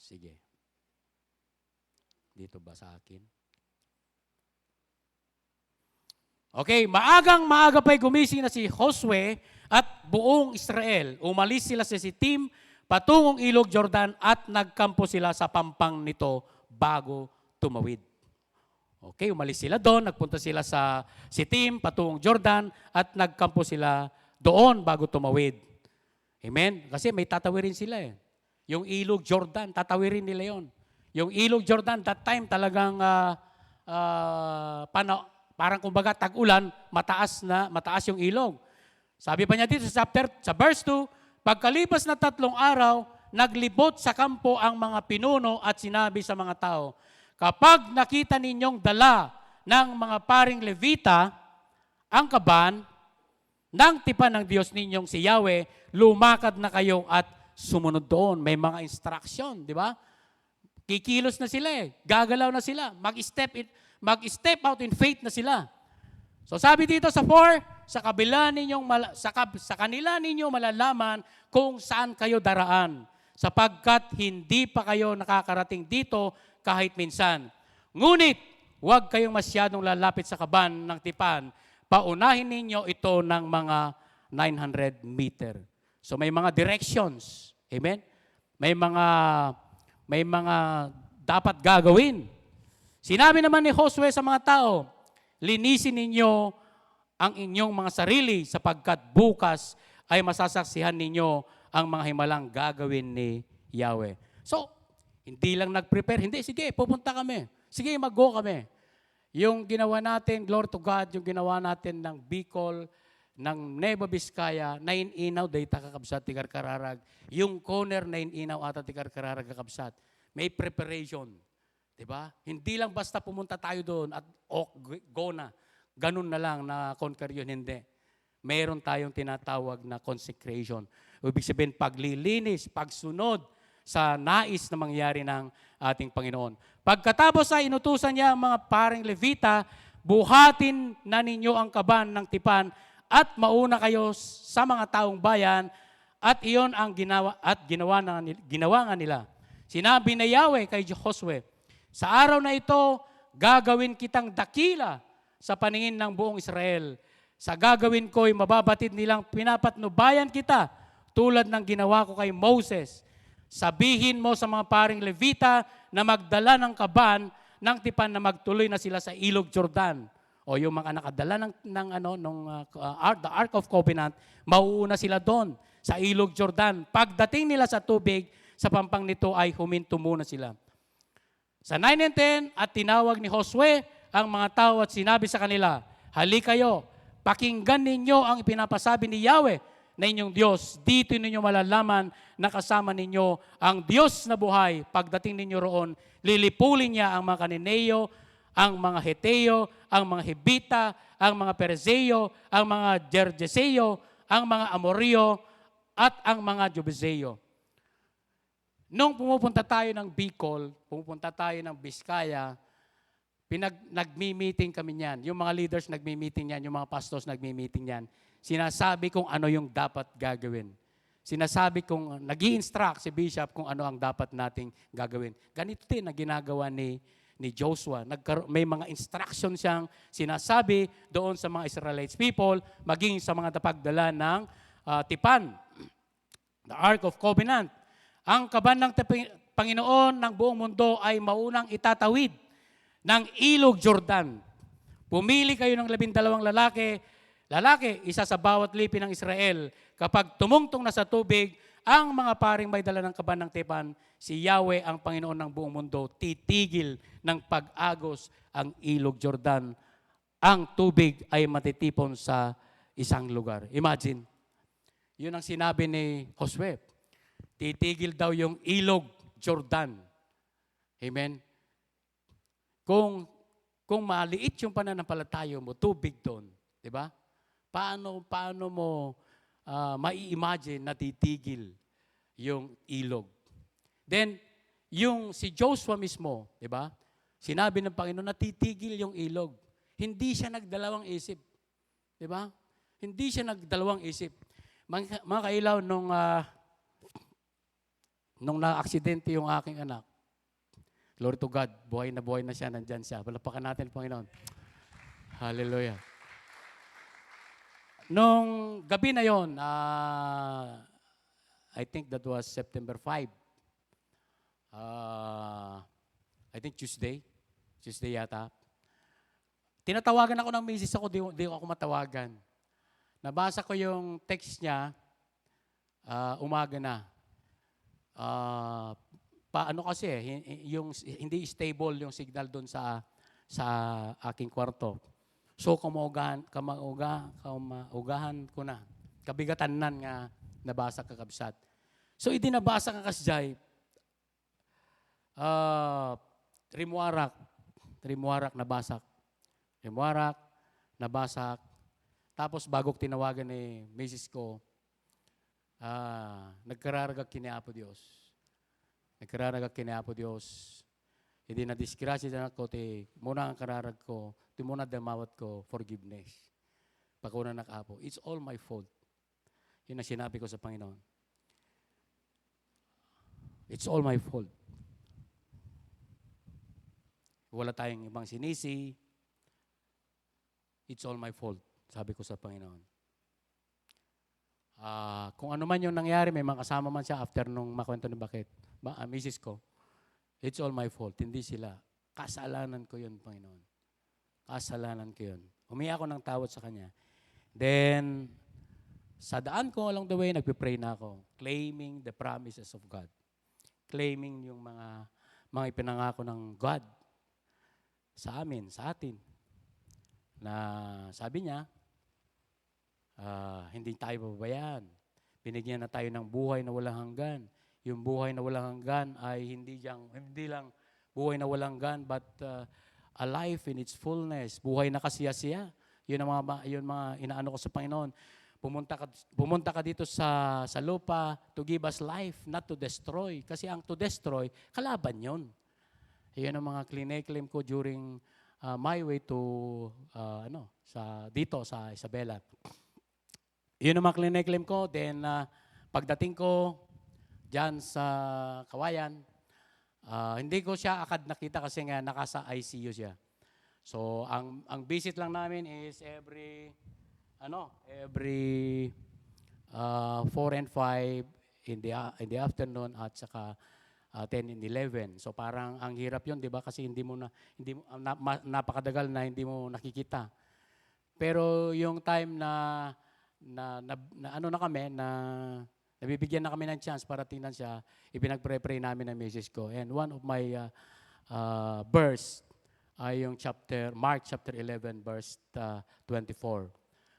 Sige. Dito ba sa akin? Okay, maaga pa'y gumising na si Josue at buong Israel. Umalis sila sa Sitim, patungong ilog Jordan at nagkampo sila sa pampang nito bago tumawid. Okay, umalis sila doon, nagpunta sila sa Sitim, patungong Jordan at nagkampo sila doon bago tumawid. Amen? Kasi may tatawirin sila eh. Yung ilog Jordan, tatawirin nila yon. Yung ilog Jordan, that time talagang parang kumbaga tag-ulan, mataas yung ilog. Sabi pa niya dito sa verse 2, pagkalipas na 3 araw, naglibot sa kampo ang mga pinuno at sinabi sa mga tao, kapag nakita ninyong dala ng mga paring Levita, ang kaban ng tipan ng Diyos ninyong si Yahweh, lumakad na kayo at sumunod doon. May mga instruction, di ba? Kikilos na sila eh. Gagalaw na sila. Mag-step out in faith na sila. So sabi dito sa 4, sa kanila ninyo malalaman kung saan kayo daraan, sapagkat hindi pa kayo nakakarating dito kahit minsan. Ngunit, huwag kayong masyadong lalapit sa kaban ng tipan. Paunahin ninyo ito ng mga 900 meter. So may mga directions. Amen? May mga dapat gagawin. Sinabi naman ni Josue sa mga tao, linisin ninyo ang inyong mga sarili sapagkat bukas ay masasaksihan ninyo ang mga himalang gagawin ni Yahweh. So, hindi lang nag-prepare. Hindi, sige, pupunta kami. Sige, mag-go kami. Yung ginawa natin, glory to God, yung ginawa natin ng Bicol, ng Nueva Vizcaya, 9 inaw, dayta kakabsat, tikar kararag. Yung corner, 9 inaw, ata tikar kararag kakabsat. May preparation. Diba? Hindi lang basta pumunta tayo doon at go na. Ganun na lang na conquer yun. Hindi. Meron tayong tinatawag na consecration. Ibig sabihin, paglilinis, pagsunod sa nais na mangyari ng ating Panginoon. Pagkatapos ay inutusan niya ang mga paring Levita, buhatin na ninyo ang kaban ng tipan at mauna kayo sa mga taong bayan at iyon ang ginawa nga nila. Sinabi na Yahweh kay Josue, sa araw na ito, gagawin kitang dakila sa paningin ng buong Israel. Sa gagawin ko'y mababatid nilang pinapatnubayan kita tulad ng ginawa ko kay Moses. Sabihin mo sa mga paring Levita na magdala ng kaban ng tipan na magtuloy na sila sa ilog Jordan. O yung mga nakadala the Ark of Covenant, mauuna sila doon sa ilog Jordan. Pagdating nila sa tubig, sa pampang nito ay huminto muna sila. Sa 9 and 10, at tinawag ni Josue ang mga tao at sinabi sa kanila, "Halika kayo, pakinggan ninyo ang ipinapasabi ni Yahweh na inyong Diyos. Dito ninyo malalaman na kasama ninyo ang Diyos na buhay. Pagdating ninyo roon, lilipulin niya ang mga Kanineyo, ang mga Heteo, ang mga Hebita, ang mga Perizeo, ang mga Gergeseo, ang mga Amorio, at ang mga Jebuseo." Nung pumupunta tayo ng Bicol, pumupunta tayo ng Biskaya, nagmi-meeting kami niyan. Yung mga leaders nagmi-meeting niyan, yung mga pastors nagmi-meeting niyan. Sinasabi kung ano yung dapat gagawin. Sinasabi kung, nag-i-instruct si Bishop kung ano ang dapat nating gagawin. Ganito din na ginagawa ni Joshua. May mga instruction siyang sinasabi doon sa mga Israelites people, maging sa mga tapagdala ng tipan, the Ark of Covenant. Ang kaban ng Panginoon ng buong mundo ay maunang itatawid ng ilog Jordan. Pumili kayo ng 12 lalaki, isa sa bawat lipi ng Israel. Kapag tumungtong na sa tubig, ang mga paring may dala ng kaban ng tipan, si Yahweh ang Panginoon ng buong mundo, titigil ng pag-agos ang ilog Jordan. Ang tubig ay matitipon sa isang lugar. Imagine, yun ang sinabi ni Josue. Titigil daw yung ilog Jordan. Amen? Kung maliit yung pananampalataya mo, tubig doon. Di ba? Paano mo mai-imagine na titigil yung ilog? Then, yung si Joshua mismo, di ba? Sinabi ng Panginoon na titigil yung ilog. Hindi siya nagdalawang isip. Di ba? Hindi siya nagdalawang isip. Mga kailaw, nung na-aksidente yung aking anak, glory to God, buhay na siya, nandyan siya. Palapakan natin, Panginoon. Hallelujah. Nung gabi na yon, I think that was September 5. I think Tuesday yata. Tinatawagan ako ng misis ako, di ako matawagan. Nabasa ko yung text niya, umaga na. Paano kasi yung hindi stable yung signal doon sa aking kwarto. So kamaugahan ko na. Kabigatan nan nga nabasa kakabsat. So idinabasa ka kasjay. Rimuarak nabasak. Tapos bagok tinawagan ni misis ko, nagkararagag kini Apo Dios. Hindi na disgrasya na ko, muna ang kararag ko, muna damawat ko, forgiveness. Pagkuna na Apo, it's all my fault. Yun ang sinabi ko sa Panginoon. It's all my fault. Wala tayong ibang sinisi. It's all my fault, sabi ko sa Panginoon. Kung ano man yung nangyari, may mga kasama man siya after nung makwento ni bakit. Misis ko, it's all my fault, hindi sila. Kasalanan ko yun, Panginoon. Kasalanan ko yun. Umiyak ako ng tawad sa Kanya. Then, sa daan ko along the way, nagpipray na ako, claiming the promises of God. Claiming yung mga ipinangako ng God sa amin, sa atin. Na sabi niya, hindi tayo babayaan. Binigyan na tayo ng buhay na walang hanggan. Yung buhay na walang hanggan ay hindi lang buhay na walang hanggan, but a life in its fullness. Buhay na kasiyasiya. Yun ang mga inaano ko sa Panginoon. Pumunta ka dito sa lupa to give us life, not to destroy. Kasi ang to destroy, kalaban yun. Yun ang mga claim ko during my way to dito sa Isabela. Yun ang mga claim ko. Then pagdating ko diyan sa Kawayan, hindi ko siya akad nakita kasi nga nakasa ICU siya. So ang visit lang namin is every every 4 and 5 in the afternoon at saka 10 and 11. So parang ang hirap 'yon, 'di ba? Kasi napakadagal na hindi mo nakikita. Pero yung time na ano na kami na nabibigyan na kami ng chance para tingnan siya, ipinagpre-pray namin ng misis ko. And one of my verse ay yung Mark chapter 11 verse 24.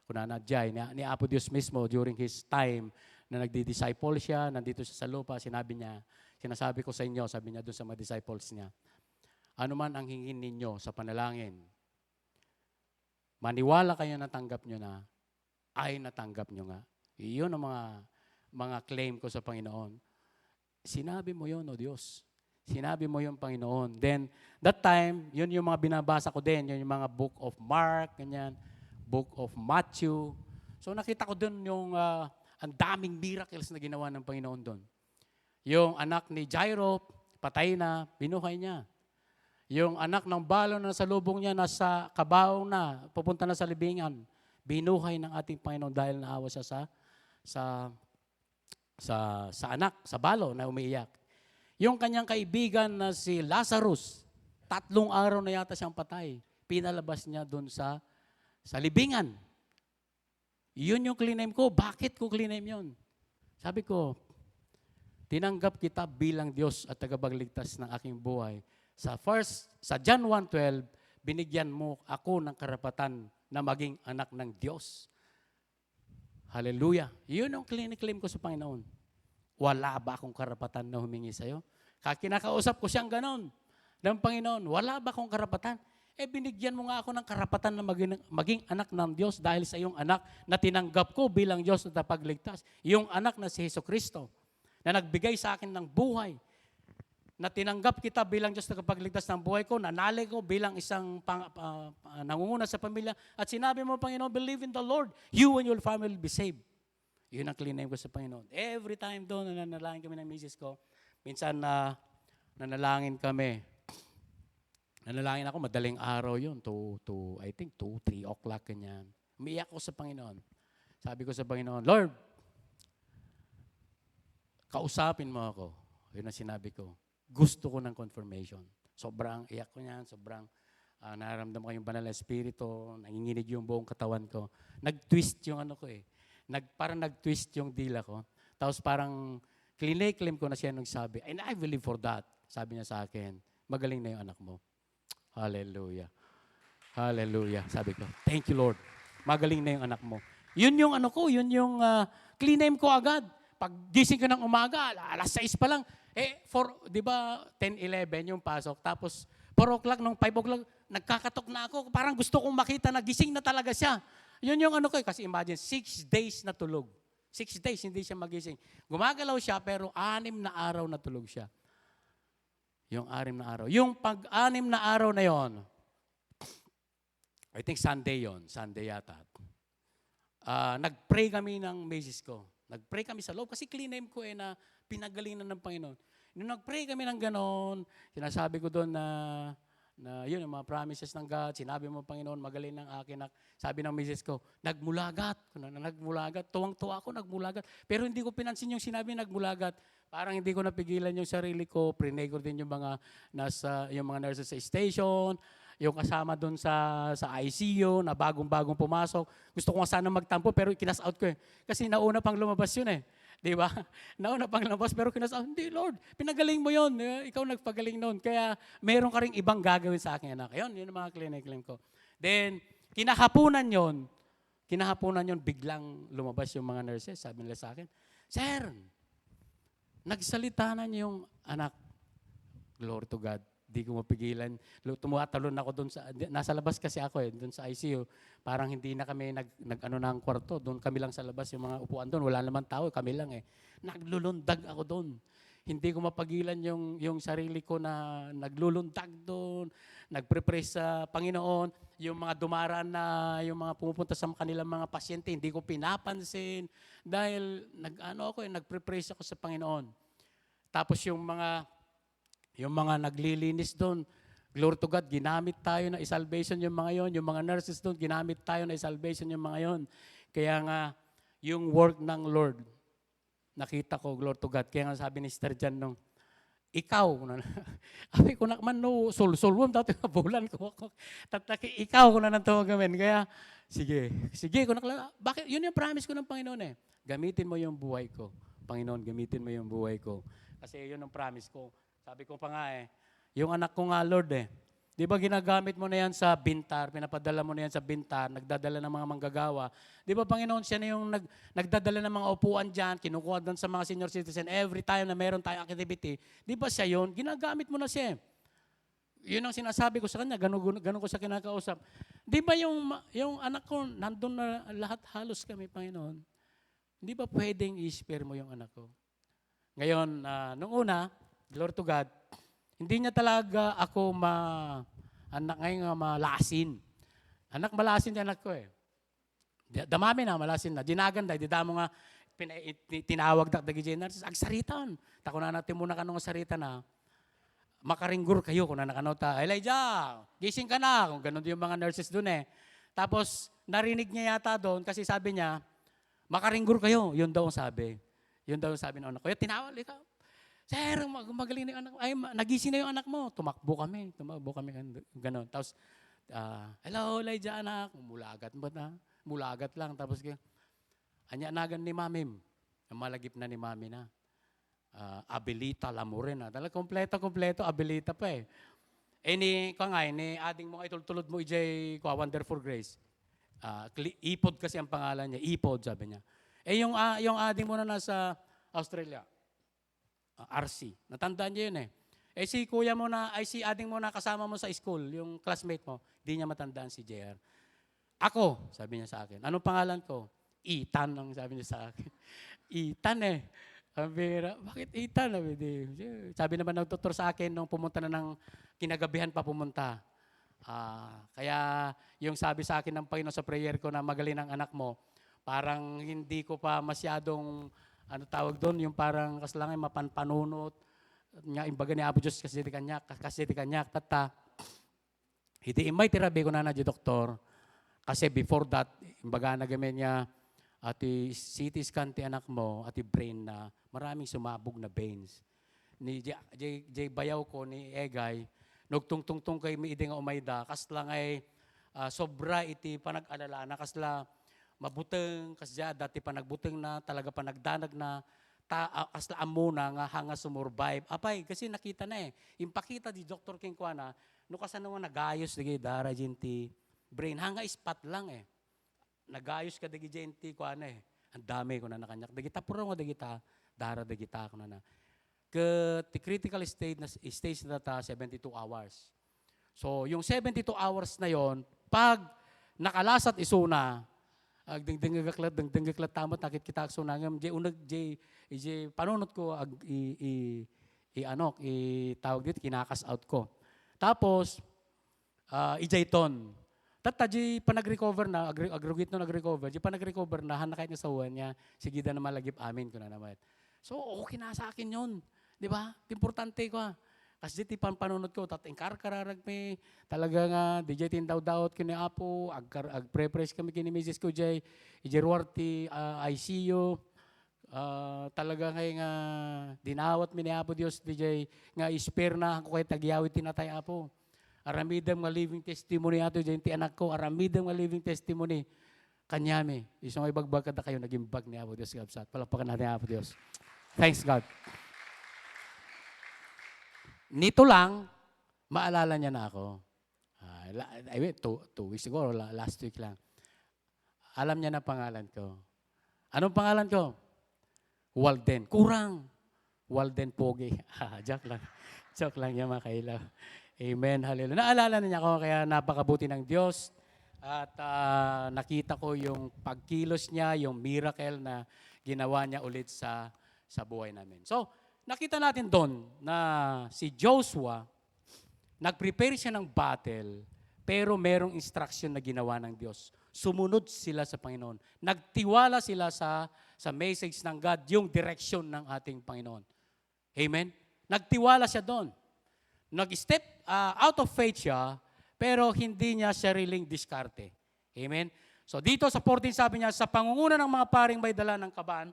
Kung nanadjay, ni Apo Diyos mismo during his time na nagdi-disciple siya, nandito siya sa lupa, sinasabi ko sa inyo, sabi niya doon sa mga disciples niya, ano man ang hingin ninyo sa panalangin, maniwala kayo na tanggap nyo na, ay natanggap nyo nga. Iyon ang mga claim ko sa Panginoon. Sinabi mo yun, O Diyos. Sinabi mo yun, Panginoon. Then, that time, yun yung mga binabasa ko din, yun yung mga book of Mark, ganyan, book of Matthew. So nakita ko doon yung ang daming miracles na ginawa ng Panginoon doon. Yung anak ni Jairo, patay na, binuhay niya. Yung anak ng balo na nasa lubong niya, nasa kabaong na, pupunta na sa libingan, binuhay ng ating Panginoon dahil naawa siya sa anak, sa balo na umiiyak. Yung kanyang kaibigan na si Lazarus, 3 araw na yata siyang patay. Pinalabas niya doon sa libingan. Yun yung clean name ko. Bakit ko clean name yun? Sabi ko, tinanggap kita bilang Diyos at tagapagligtas ng aking buhay. Sa John 1:12, binigyan mo ako ng karapatan na maging anak ng Diyos. Hallelujah. Yun ang claim ko sa Panginoon. Wala ba akong karapatan na humingi sa'yo? Kinakausap ko siyang ganon ng Panginoon. Wala ba akong karapatan? Binigyan mo nga ako ng karapatan na maging anak ng Diyos dahil sa iyong anak na tinanggap ko bilang Diyos na tapagligtas. Yung anak na si Jesucristo na nagbigay sa akin ng buhay, na tinanggap kita bilang Diyos na kapagligtas ng buhay ko, nanali ko bilang isang nangunguna sa pamilya, at sinabi mo, Panginoon, believe in the Lord, you and your family will be saved. Yun ang clean name ko sa Panginoon. Every time doon na nanalangin kami ng misis ko, minsan nanalangin kami. Nanalangin ako, madaling araw yun, I think 2, 3 o'clock, ganyan. Umiyak ko sa Panginoon. Sabi ko sa Panginoon, Lord, kausapin mo ako. Yun ang sinabi ko. Gusto ko ng confirmation. Sobrang iyak ko niyan, sobrang nararamdaman ko yung banal na espiritu, nanginginig yung buong katawan ko. Nag-twist yung ano ko eh. Parang nag-twist yung dila ko. Tapos parang claim ko na siya nung sabi, and I believe for that. Sabi niya sa akin, magaling na yung anak mo. Hallelujah. Hallelujah. Sabi ko, thank you Lord. Magaling na yung anak mo. Yun yung ano ko, yun yung clean name ko agad. Pag gising ko ng umaga, alas 6 pa lang, di ba 10, 11 yung pasok. Tapos 4 o'clock, nung 5 o'clock, nagkakatok na ako. Parang gusto kong makita na gising na talaga siya. Yun yung ano ko, kasi imagine, 6 days na tulog. 6 days, hindi siya magising. Gumagalaw siya, pero 6 na araw na tulog siya. Yung 6 na araw. Yung pag-6 na araw na yon, I think Sunday yon, Sunday yata. Nag-pray kami ng misis ko. Nag-pray kami sa loob kasi clean name ko na pinagalingan ng Panginoon. Nung nag-pray kami ng ganon, sinasabi ko doon na yun, yung mga promises ng God, sinabi mo, Panginoon, magaling ng akin. Sabi ng misis ko, nagmulagat. Tuwang-tuwa ako, nagmulagat. Pero hindi ko pinansin yung sinabi nagmulagat. Parang hindi ko napigilan yung sarili ko. Prinay ko din yung mga nurses sa station, yung kasama doon sa ICU na bagong-bagong pumasok. Gusto ko nga sana magtampo pero kinas-out ko eh. Kasi nauna pang lumabas yun eh. Di ba? Nauna pang lumabas pero kinas-out. Hindi Lord, pinagaling mo yun. Ikaw nagpagaling noon. Kaya meron ka ring ibang gagawin sa akin anak. Yun ang mga claim ko. Then, kinahapunan yun, biglang lumabas yung mga nurses. Sabi nila sa akin, Sir, nagsalita na niyo yung anak. Glory to God. Di ko mapigilan. Tumatalon ako doon nasa labas kasi ako doon sa ICU. Parang hindi na kami nag-ano ng kwarto. Doon kami lang sa labas, yung mga upuan doon. Wala naman tao, kami lang Naglulundag ako doon. Hindi ko mapagilan yung sarili ko na naglulundag doon. Nagpre-pray sa Panginoon. Yung mga dumaraan na, yung mga pumupunta sa kanilang mga pasyente, hindi ko pinapansin. Dahil nagpre-pray ako sa Panginoon. Tapos yung mga naglilinis doon, glory to God, ginamit tayo na salvation yung mga yon, yung mga nurses doon, ginamit tayo na salvation yung mga yon. Kaya nga, yung work ng Lord, nakita ko, glory to God. Kaya nga sabi ni Sister Jan nung, ikaw, abi ko na man no, sul-sulwam, dati bulan ko ako. Tataki, ikaw ko na nang gamin. Kaya, sige ko na, bakit? Yun yung promise ko ng Panginoon eh. Gamitin mo yung buhay ko. Panginoon, gamitin mo yung buhay ko. Kasi yun ang promise ko. Sabi ko pa nga eh, yung anak ko nga Lord eh, di ba ginagamit mo na yan sa bintar, pinapadala mo na yan sa bintar, nagdadala ng mga manggagawa. Di ba Panginoon, siya na yung nagdadala ng mga upuan dyan, kinukuha doon sa mga senior citizen, every time na meron tayong activity, di ba siya yun? Ginagamit mo na siya. Yun ang sinasabi ko sa kanya, ganun ko siya kinakausap. Di ba yung anak ko, nandun na lahat halos kami, Panginoon. Hindi ba pwedeng i-spare mo yung anak ko? Ngayon, nung una, glory to God, hindi niya talaga ako anak ngayon malasin. Anak malasin yung anak ko eh. Damami na, malasin na. Dinaganda, di damo nga, tinawag na dagi na, agsaritan. Tako na natin muna kanong sarita na, makaringgur kayo kung nakanota. Elijah, gising ka na. Kung ganun yung mga nurses doon eh. Tapos, narinig niya yata doon kasi sabi niya, makaringgur kayo. Yun daw ang sabi. Yun daw ang sabi ng anak ko. Tinawag, ikaw. Sir, magaling na yung anak mo. Ay, nagising na yung anak mo. Tumakbo kami. Ganon. Tapos, hello, Elijah, anak. Mulagat ba na? Mulagat lang. Tapos, anya-anagan ni Mamim. Malagip na ni Mami na. Abilita, Lamurin na. Talagang kompleto, abilita pa eh. Ni ading mo, itultulod mo, EJ, Wonderful Grace. Ipod kasi ang pangalan niya. Ipod, sabi niya. Yung ading mo na nasa Australia. RC. Natandaan niyo yun eh. Si kuya mo na, si ading mo na kasama mo sa school, yung classmate mo, di niya matandaan si JR. Ako, sabi niya sa akin. Anong pangalan ko? Ethan ang sabi niya sa akin. Ethan eh. Bakit Ethan? Sabi naman ng doktor sa akin nung pumunta na ng kinagabihan pa pumunta. Kaya yung sabi sa akin ng Panginoon sa prayer ko na magaling ang anak mo, parang hindi ko pa masyadong tawag doon, yung parang kaslangay mapanpanunot, nga imbaga ni Apo Diyos kasi di kanyak, tata. Hindi imay tirabi ko na di doktor, kasi before that, imbaga nagamin niya, ati CT scan ti anak mo, ati brain na, maraming sumabog na veins. Ni J bayaw ko, ni Egay, nagtungtungtung kay miidi nga umayda, kaslang ay sobra iti panag-alala na, kasla, mabuteng, kasya dati pa nagbuteng na, talaga pa nagdanag na, asla muna nga hanga sumurvive. Apay, kasi nakita na eh. Yung pakita di Dr. King Kwana, no kasi naman nagayos, digi, dara jinti, brain, hanga spot lang eh. Nagayos ka digi jinti, Kwana eh. Ang dami ko na nakanyak. Dagi tapuro nga dagi ta, dara dagi ta ko na na. The critical stage na ta, 72 hours. So, yung 72 hours na yon, pag nakalasat isuna, dengdengagaklat tamat nakit kita akso nangam panunot ko tawag dito kinakas out ko. Tapos ijayton. Tata panag-recover na agrugit no nag-recover. Panag-recover na han kahit sa uwan niya sige da na malagip amin ko na naman. So okay na sa akin 'yon. 'Di ba? Importante ko. Kasi di panunod ko, tatingkar kararag me, talaga nga, di jay tindaw-dawat kini Apo, ag-pre-press kami kini Mrs. ko jay, ijerwarti, ICU, talaga nga nga, dinawat mi ni Apo Diyos, di jay, nga ispare na ako kay tagyawit tinatay Apo. Aramidam nga living testimony ato, jay ti anak ko, aramidam nga living testimony, kanyami, isang ay bagbag kada kayo, naging bag ni Apo Diyos, kapsat, palapakan natin Apo Diyos. Thanks God. Nito lang, maalala niya na ako. Two weeks ago, last week lang. Alam niya na pangalan ko. Anong pangalan ko? Walden. Kurang. Walden Pogi. Joke lang. Joke lang yan mga kailaw. Amen. Hallelujah. Naalala na niya ako, kaya napakabuti ng Diyos. At nakita ko yung pagkilos niya, yung miracle na ginawa niya ulit sa buhay namin. So, nakita natin doon na si Joshua, nag-prepare siya ng battle, pero merong instruction na ginawa ng Diyos. Sumunod sila sa Panginoon. Nagtiwala sila sa message ng God, yung direction ng ating Panginoon. Amen? Nagtiwala siya doon. Nag-step out of faith siya, pero hindi niya sariling diskarte. Amen? So dito sa 14 sabi niya, sa pangunguna ng mga paring may dala ng kaban,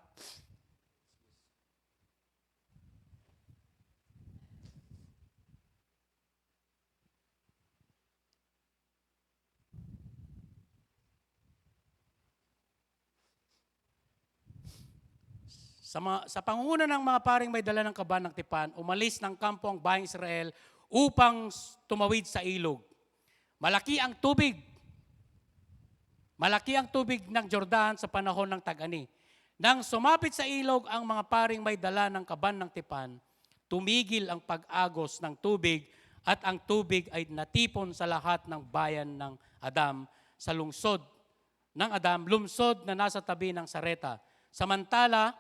sa pangunguna ng mga paring may dala ng kaban ng tipan, umalis ng kampo ang bayang Israel upang tumawid sa ilog. Malaki ang tubig. Malaki ang tubig ng Jordan sa panahon ng tag-ani. Nang sumapit sa ilog ang mga paring may dala ng kaban ng tipan, tumigil ang pag-agos ng tubig at ang tubig ay natipon sa lahat ng bayan ng Adam sa lungsod ng Adam, lungsod na nasa tabi ng Sareta. Samantala,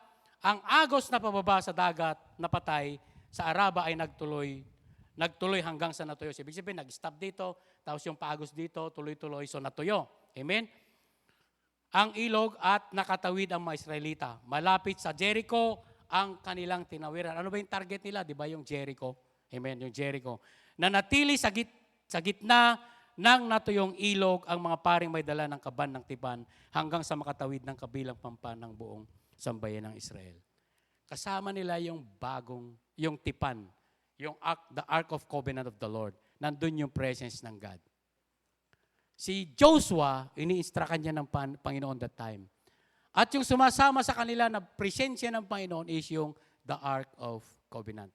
ang agos na pababa sa dagat na patay sa Araba ay nagtuloy hanggang sa natuyo. Ibig sabihin, nag-stop dito, tapos yung paagos dito, tuloy-tuloy, so natuyo. Amen? Ang ilog at nakatawid ang mga Israelita. Malapit sa Jericho ang kanilang tinawiran. Ano ba yung target nila? Di ba yung Jericho? Amen, yung Jericho. Nanatili sa gitna ng natuyong ilog ang mga paring may dala ng kaban ng tipan hanggang sa makatawid ng kabilang pampan ng buong sambayan ng Israel. Kasama nila yung yung tipan, the Ark of Covenant of the Lord. Nandun yung presence ng God. Si Joshua, ini-instruct niya ng Panginoon that time. At yung sumasama sa kanila na presensya ng Panginoon is yung the Ark of Covenant.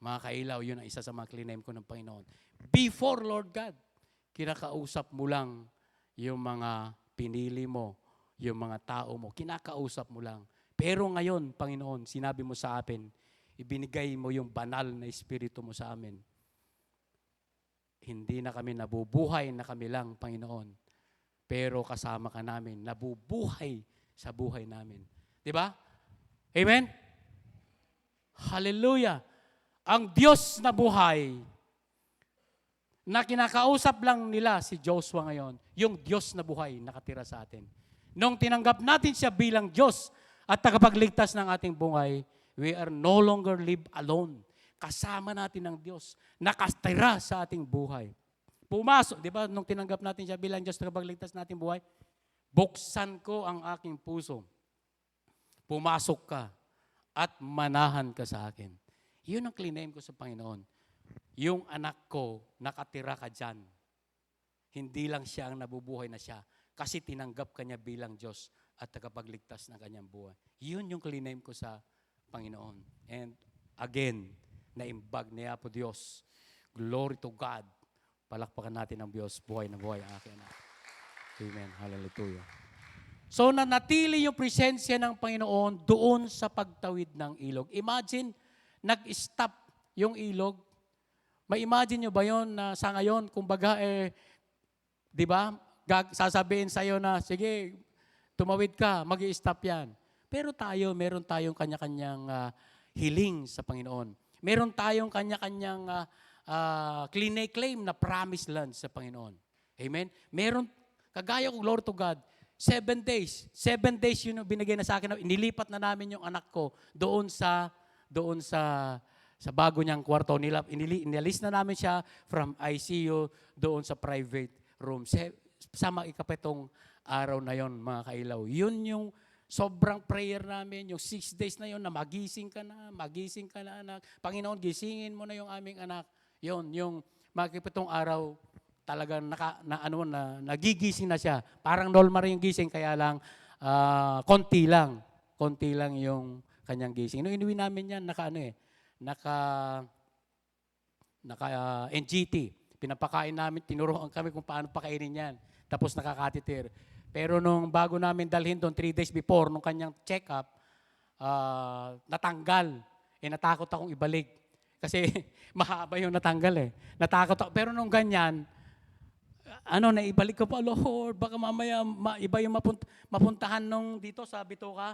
Mga kailaw, yun ang isa sa mga cliname ko ng Panginoon. Before Lord God, kinakausap mo lang yung mga pinili mo, yung mga tao mo, kinakausap mo lang. Pero ngayon, Panginoon, sinabi mo sa akin, ibinigay mo yung banal na Espiritu mo sa amin. Hindi na kami nabubuhay na kami lang, Panginoon. Pero kasama ka namin, nabubuhay sa buhay namin. Di ba? Amen? Hallelujah! Ang Diyos na buhay, na kinakausap lang nila si Joshua ngayon, yung Diyos na buhay nakatira sa atin. Nung tinanggap natin siya bilang Diyos at tagapagligtas ng ating buhay, we are no longer live alone. Kasama natin ang Diyos, nakatira sa ating buhay. Pumasok, di ba, nung tinanggap natin siya bilang Diyos, tagapagligtas nating buhay, buksan ko ang aking puso. Pumasok ka at manahan ka sa akin. Yun ang claim ko sa Panginoon. Yung anak ko, nakatira ka dyan. Hindi lang siya ang nabubuhay na siya, kasi tinanggap ka niya bilang Diyos at tagapagligtas ng kanyang buhay. Yun yung claim ko sa Panginoon. And again, naimbag niya po Diyos. Glory to God. Palakpakan natin ang Diyos. Buhay na buhay ang aking anak. Amen. Hallelujah. So, nanatili yung presensya ng Panginoon doon sa pagtawid ng ilog. Imagine, nag-stop yung ilog. May imagine nyo ba yun na sa ngayon, kumbaga, di ba, sasabihin sa'yo na, sige, tumawid ka, mag-i-stop yan. Pero tayo, meron tayong kanya-kanyang hiling sa Panginoon. Meron tayong kanya-kanyang claim na promised land sa Panginoon. Amen? Meron, kagaya ko, glory to God, 7 days. 7 days yun yung binigay na sa akin. Inilipat na namin yung anak ko doon sa bago niyang kwarto. Inalis na namin siya from ICU doon sa private room. Sa ikapitong araw na yon, mga kailaw. Yun yung sobrang prayer namin, yung 6 days na yon na magising ka na anak. Panginoon, gisingin mo na yung aming anak. Yun, yung makikipitong araw, talagang nagigising na siya. Parang normal yung gising, kaya lang, konti lang yung kanyang gising. Nung inuwi namin yan, NGT. Pinapakain namin, tinuruan kami kung paano pakainin yan. Tapos nakakatitir. Pero nung bago namin dalhin doon, 3 days before, nung kanyang check-up, natanggal. Natakot akong ibalik. Kasi mahaba yung natanggal . Natakot ako. Pero nung ganyan, naibalik ko pa, Lord, baka mamaya iba yung mapuntahan nung dito sa Bitoka.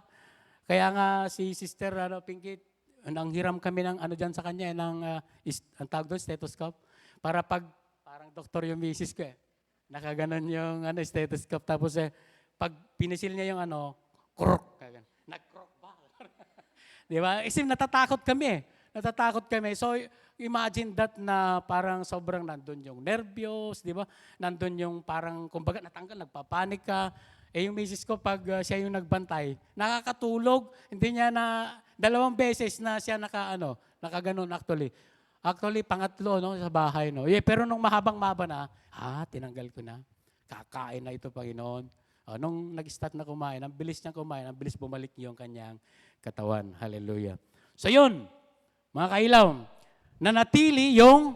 Kaya nga si Sister Pinky, nang hiram kami ng dyan sa kanya, ang tawag doon, stethoscope. Para parang doktor yung misis ko . Nakaganon yung stethoscope. Tapos pag pinisil niya yung krok. Nag-krok ba? Di ba? Kasi natatakot kami . Natatakot kami. So, imagine that na parang sobrang nandun yung nervyos, di ba? Nandun yung parang, kumbaga, natanggal, nagpapanik ka. Eh, yung misis ko, pag siya yung nagbantay, nakakatulog. Hindi niya na, 2 beses na siya nakaganon actually. Actually, pangatlo, no, sa bahay, no. Pero nung mahabang-maba na, tinanggal ko na. Kakain na ito, Panginoon. Nung nag-start na kumain, ang bilis niyang kumain, ang bilis bumalik yung kanyang katawan. Hallelujah. So yun, mga kailaw, nanatili yung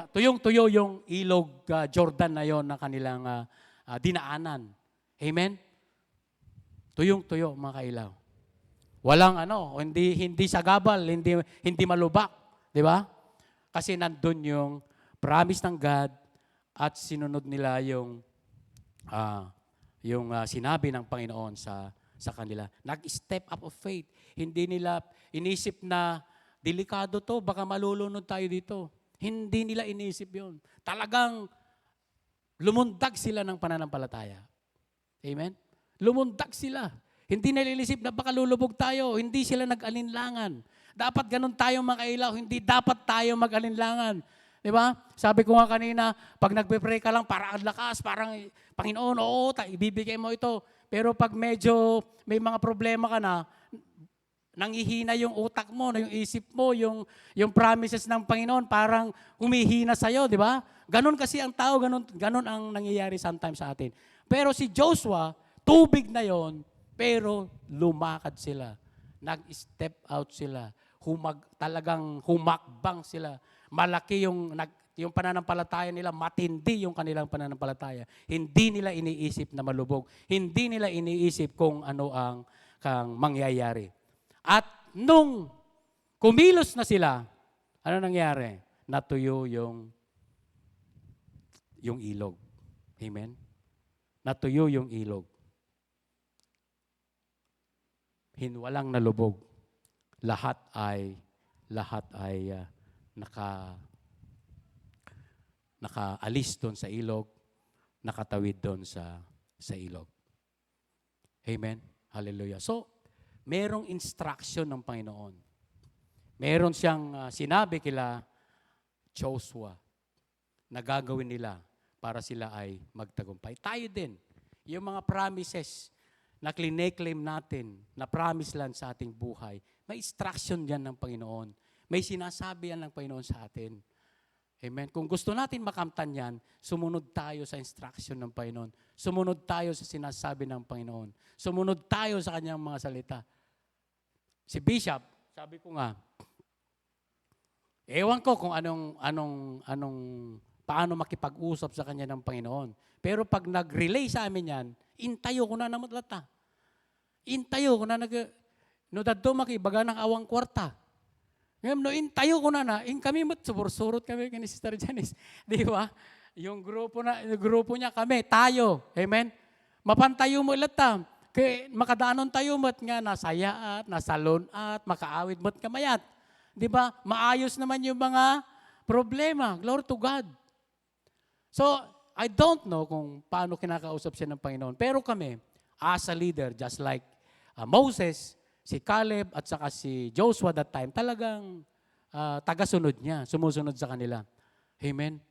tuyong-tuyo yung ilog Jordan na yon na kanilang dinaanan. Amen? Tuyong-tuyo, mga kailaw. Walang hindi sagabal, hindi malubak. Di ba? Kasi nandun yung promise ng God at sinunod nila yung sinabi ng Panginoon sa kanila. Nag-step up of faith. Hindi nila inisip na delikado to, baka malulunod tayo dito. Hindi nila inisip yon. Talagang lumundag sila ng pananampalataya. Amen? Lumundag sila. Hindi nililisip na baka lulubog tayo. Hindi sila nag-alinlangan. Dapat ganun tayo mga kailaw. Hindi dapat tayo mag-alinlangan. Di ba? Sabi ko nga kanina, pag nagpe-pray ka lang, parang lakas, parang, Panginoon, oo, ibibigay mo ito. Pero pag medyo may mga problema ka na, nanghihina yung utak mo, yung isip mo, yung promises ng Panginoon, parang humihina sa'yo, di ba? Ganon kasi ang tao, ganon ang nangyayari sometimes sa atin. Pero si Joshua, tubig na yon, pero lumakad sila. Nag-step out sila. Talagang humakbang sila. Malaki yung pananampalataya nila, matindi yung kanilang pananampalataya. Hindi nila iniisip na malubog. Hindi nila iniisip kung ano ang mangyayari. At nung kumilos na sila, ano nangyari? Natuyo yung ilog. Amen? Natuyo yung ilog. Walang nalubog. Lahat ay nakaalis doon sa ilog, nakatawid doon sa ilog. Amen? Hallelujah. So, merong instruction ng Panginoon. Meron siyang sinabi kila Joshua na gagawin nila para sila ay magtagumpay. Tayo din, yung mga promises na claim natin, na promise land sa ating buhay, may instruction yan ng Panginoon. May sinasabi yan ng Panginoon sa atin. Amen. Kung gusto natin makamtan yan, sumunod tayo sa instruction ng Panginoon. Sumunod tayo sa sinasabi ng Panginoon. Sumunod tayo sa kanyang mga salita. Si Bishop, sabi ko nga, ewan ko kung paano makipag-usap sa kanya ng Panginoon. Pero pag nag-relay sa amin yan, intayo ko na namatlata. Intayo ko na no dadto makibaga ng awang kwarta. Ngayon, no intayo ko na kami surot kami kay Sister Janice. Di ba? Yung grupo niya kami, tayo. Amen? Mapantayo mo ilata. Kaya makadaanon tayo mo't nga nasayaat, nasalonat, makaawid mo't kamayat. Di ba? Maayos naman yung mga problema. Glory to God. So, I don't know kung paano kinakausap siya ng Panginoon. Pero kami, as a leader, just like Moses, si Caleb, at saka si Joshua that time, talagang tagasunod niya, sumusunod sa kanila. Amen?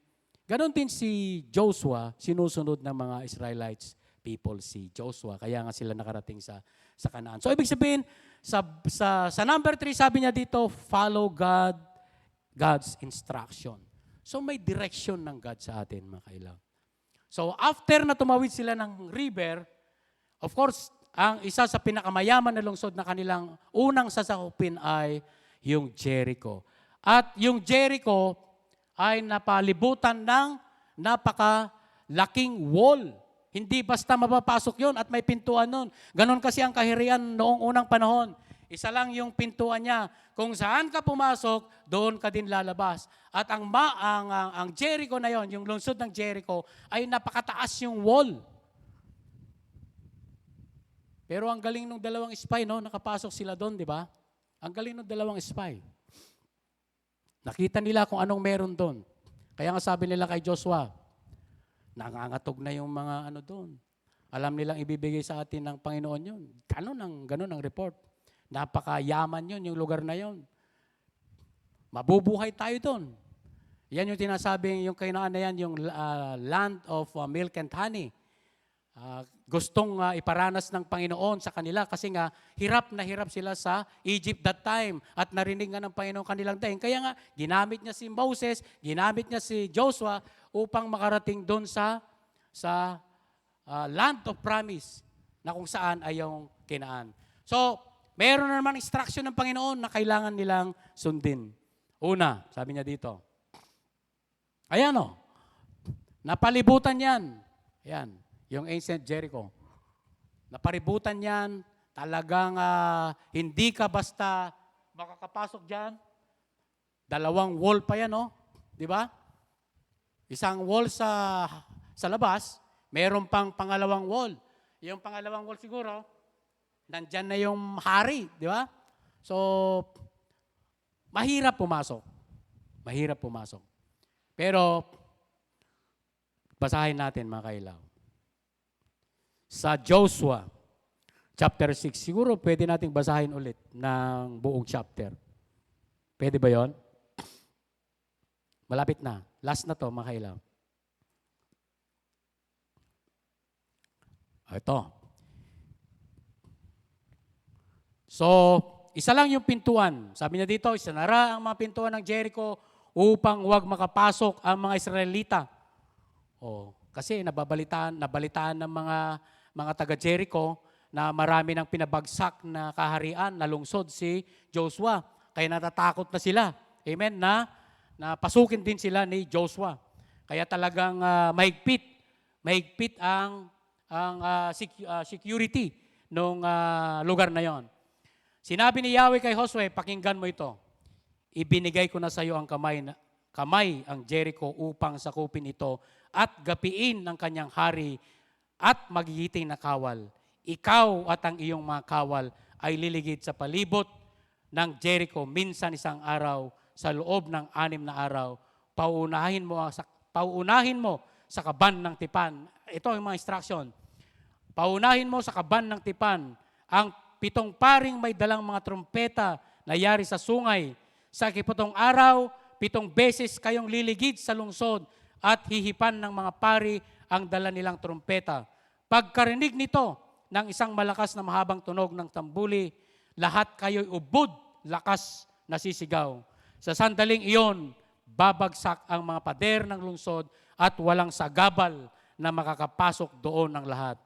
Ganon din si Joshua, sinusunod ng mga Israelites people si Joshua. Kaya nga sila nakarating sa Canaan. So, ibig sabihin, sa number 3, sabi niya dito, follow God's instruction. So, may direction ng God sa atin, mga kailang. So, after na tumawid sila ng river, of course, ang isa sa pinakamayaman na lungsod na kanilang unang sasakupin ay yung Jericho. At yung Jericho ay napalibutan ng napakalaking wall. Hindi basta mapapasok yun at may pintuan nun. Ganon kasi ang kahirian noong unang panahon. Isa lang yung pintuan niya. Kung saan ka pumasok, doon ka din lalabas. At ang Jericho na yon, yung lungsod ng Jericho, ay napakataas yung wall. Pero ang galing ng 2 spy, no? Nakapasok sila doon, di ba? Ang galing ng 2 spy. Nakita nila kung anong meron doon. Kaya nga sabi nila kay Joshua, nangangatog na yung mga doon. Alam nilang ibibigay sa atin ng Panginoon yun. Ganon ang report. Napakayaman yun, yung lugar na yun. Mabubuhay tayo doon. Yan yung tinasabing, yung Kainaan na yan, yung land of milk and honey. Gustong iparanas ng Panginoon sa kanila kasi nga hirap na hirap sila sa Egypt that time at narinig nga ng Panginoon kanilang daing. Kaya nga ginamit niya si Moses, ginamit niya si Joshua upang makarating doon sa land of promise na kung saan ay yung Kinaan. So, meron na naman instruction ng Panginoon na kailangan nilang sundin. Una, sabi niya dito, ayan o, napalibutan yan. Ayan, yung ancient Jericho. Napaributan yan, talagang hindi ka basta makakapasok dyan. 2 wall pa yan, no? Di ba? Isang wall sa labas, meron pang pangalawang wall. Yung pangalawang wall siguro, nandyan na yung hari, di ba? So, mahirap pumasok. Mahirap pumasok. Pero, basahin natin mga kailaw. Sa Joshua, chapter 6, siguro pwede nating basahin ulit ng buong chapter. Pwede ba yon? Malapit na. Last na to, mga kailaw. Ito. So, isa lang yung pintuan. Sabi niya dito, isanara ang mga pintuan ng Jericho upang huwag makapasok ang mga Israelita. Kasi nabalitaan ng mga taga-Jericho na marami ng pinabagsak na kaharian, na lungsod si Joshua. Kaya natatakot na sila. Amen? Na pasukin din sila ni Joshua. Kaya talagang mahigpit ang security ng lugar na yon. Sinabi ni Yahweh kay Josue, pakinggan mo ito. Ibinigay ko na sa iyo ang kamay ang Jericho upang sakupin ito at gapiin ang kanyang hari at magigiting na kawal. Ikaw at ang iyong mga kawal ay liligid sa palibot ng Jericho minsan isang araw sa loob ng 6 na araw. Pauunahin mo sa kaban ng tipan. Ito ang mga instruction. Paunahin mo sa kaban ng tipan ang 7 paring may dalang mga trompeta na yari sa sungay. Sa 7 araw, 7 beses kayong liligid sa lungsod at hihipan ng mga pari ang dala nilang trompeta. Pagkarinig nito ng isang malakas na mahabang tunog ng tambuli, lahat kayo'y ubod, lakas na sisigaw. Sa sandaling iyon, babagsak ang mga pader ng lungsod at walang sagabal na makakapasok doon ng lahat.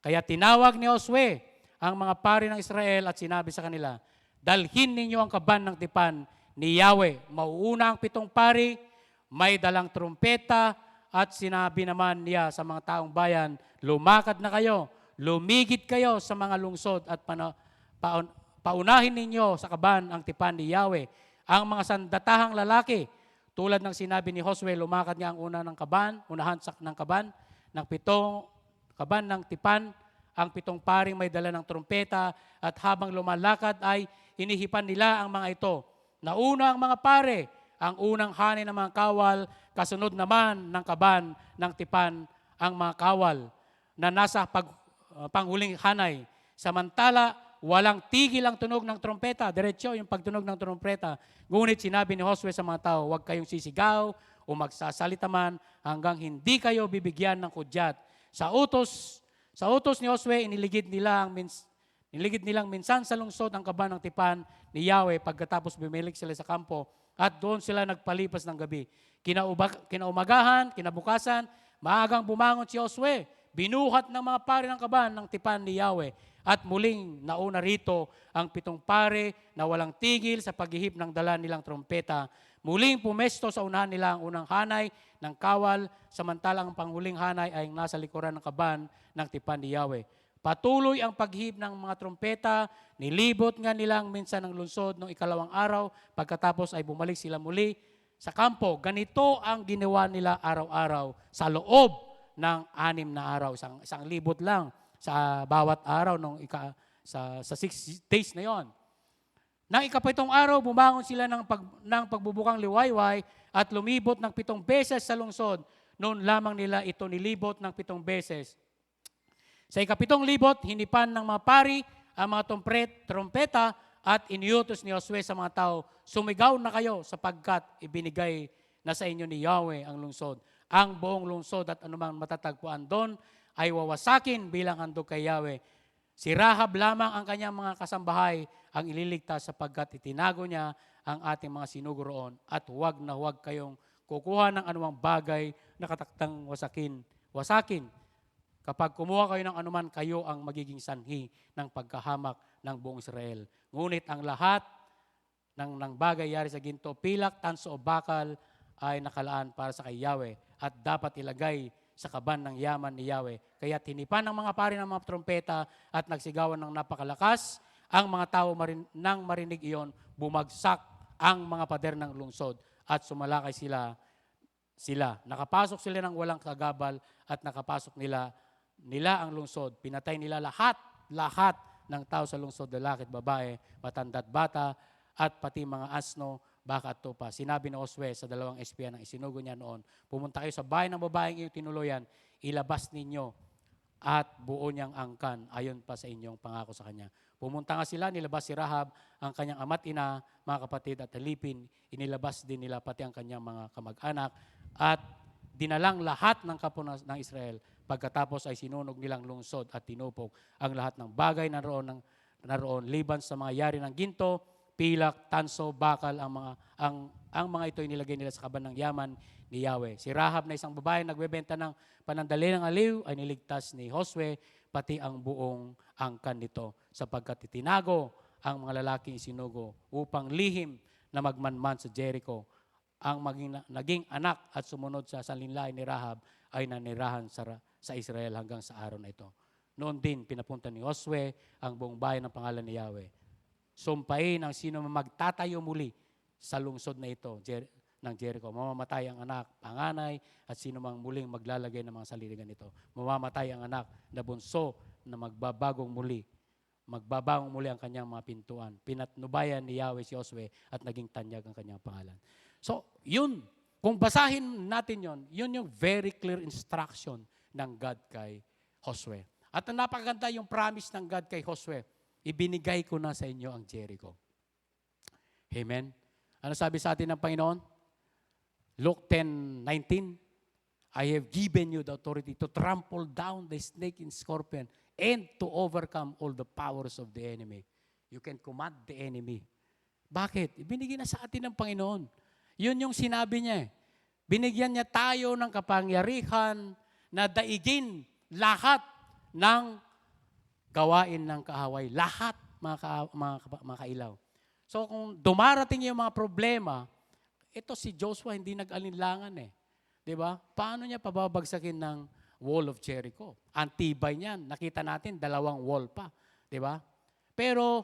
Kaya tinawag ni Josue ang mga pari ng Israel at sinabi sa kanila, dalhin ninyo ang kaban ng tipan ni Yahweh. Mauuna ang 7 pari, may dalang trumpeta, at sinabi naman niya sa mga taong bayan, lumakad na kayo, lumigid kayo sa mga lungsod at paunahin ninyo sa kaban ang tipan ni Yahweh. Ang mga sandatahang lalaki, tulad ng sinabi ni Josue, lumakad nga ang una ng kaban, unahan ng kaban, ng 7 kaban ng tipan, ang 7 paring may dala ng trumpeta, at habang lumalakad ay hinihipan nila ang mga ito. Nauna ang mga pare, ang unang hanay ng mga kawal, kasunod naman ng kaban ng tipan ang mga kawal na nasa panghuling hanay. Samantala, walang tigil ang tunog ng trompeta. Diretso yung pagtunog ng trompeta. Ngunit sinabi ni Josue sa mga tao, huwag kayong sisigaw o magsasalita man hanggang hindi kayo bibigyan ng kudyat. Sa utos ni Josue, iniligid nilang minsan sa lungsod ang kaban ng tipan ni Yahweh pagkatapos bumilik sila sa kampo at doon sila nagpalipas ng gabi. Kinaumagahan, kinabukasan, maagang bumangon si Josue, binuhat ng mga pare ng kaban ng tipan ni Yahweh at muling nauna rito ang 7 pare na walang tigil sa paghihip ng dala nilang trompeta. Muling pumesto sa unahan nila ang unang hanay ng kawal, samantalang ang panghuling hanay ay nasa likuran ng kaban ng tipan ni Yahweh. Patuloy ang paghihip ng mga trompeta, nilibot nga nilang minsan ng lungsod noong 2 araw, pagkatapos ay bumalik sila muli sa kampo. Ganito ang ginawa nila araw-araw sa loob ng 6 na araw, isang libot lang sa bawat araw sa 6 days na yon. Nang 7 araw, bumangon sila ng pagbubukang liwayway at lumibot ng 7 beses sa lungsod. Noon lamang nila ito nilibot ng 7 beses. Sa 7 libot, hinipan ng mga pari ang mga trompeta at iniutos ni Josue sa mga tao, sumigaw na kayo sapagkat ibinigay na sa inyo ni Yahweh ang lungsod. Ang buong lungsod at anumang matatagpuan doon ay wawasakin bilang handog kay Yahweh. Si Rahab lamang ang kanyang mga kasambahay ang ililigtas sapagkat itinago niya ang ating mga sinugo roon at huwag na huwag kayong kukuha ng anumang bagay na kataktang wasakin. Kapag kumuha kayo ng anuman, kayo ang magiging sanhi ng pagkahamak ng buong Israel. Ngunit ang lahat ng bagay yari sa ginto, pilak, tanso o bakal ay nakalaan para sa kay Yahweh at dapat ilagay sa kaban ng yaman ni Yahweh. Kaya tinipan ng mga pari ng mga trompeta at nagsigawan ng napakalakas. Ang mga tao nang marinig iyon, bumagsak ang mga pader ng lungsod at sumalakay sila. Nakapasok sila ng walang kagabal at nakapasok nila ang lungsod. Pinatay nila lahat ng tao sa lungsod, lalaki at babae, matanda at bata, at pati mga asno, baka at tupa. Sinabi ni Josue sa dalawang espiya ng isinugo niya noon, pumunta kayo sa bahay ng babaeng iyong tinuluyan, ilabas ninyo at buo niyang angkan, ayon pa sa inyong pangako sa kanya. Pumunta nga sila, nilabas si Rahab, ang kanyang ama't ina, mga kapatid at alipin, inilabas din nila pati ang kanyang mga kamag-anak, at dinalang lahat ng kapo ng Israel. Pagkatapos ay sinunog nilang lungsod at tinupok ang lahat ng bagay naroon liban sa mga yari ng ginto, pilak, tanso, bakal, ang mga ito nilagay nila sa kaban ng yaman ni Yahweh. Si Rahab na isang babae nagbebenta ng panandali ng aliw ay niligtas ni Josue pati ang buong angkan nito sapagkat itinago ang mga lalaking isinugo upang lihim na magmanman sa Jericho. Ang naging anak at sumunod sa salinlahi ni Rahab ay nanirahan sa Israel hanggang sa araw na ito. Noon din pinapunta ni Josue ang buong bayan ng pangalan ni Yahweh. Sumpain ang sino magtatayo muli sa lungsod na ito ng Jericho. Mamamatay ang anak, panganay, at sino mang muling maglalagay ng mga salirigan nito. Mamamatay ang anak na bunso na magbabagong muli ang kanyang mga pintuan. Pinatnubayan ni Yahweh si Josue at naging tanyag ang kanyang pangalan. So, yun. Kung basahin natin yun yung very clear instruction ng God kay Josue. At ang napakaganda yung promise ng God kay Josue, ibinigay ko na sa inyo ang Jericho. Amen? Ano sabi sa atin ng Panginoon? Luke 10:19, I have given you the authority to trample down the snake and scorpion and to overcome all the powers of the enemy. You can command the enemy. Bakit? Ibinigay na sa atin ng Panginoon. Yun yung sinabi niya. Binigyan niya tayo ng kapangyarihan na daigin lahat ng gawain ng kaaway. Lahat, mga kailaw. So kung dumarating yung mga problema, ito si Joshua hindi nag-alinlangan eh. Diba? Paano niya pababagsakin ng wall of Jericho? Antibay niyan. Nakita natin, 2 wall pa. Diba? Pero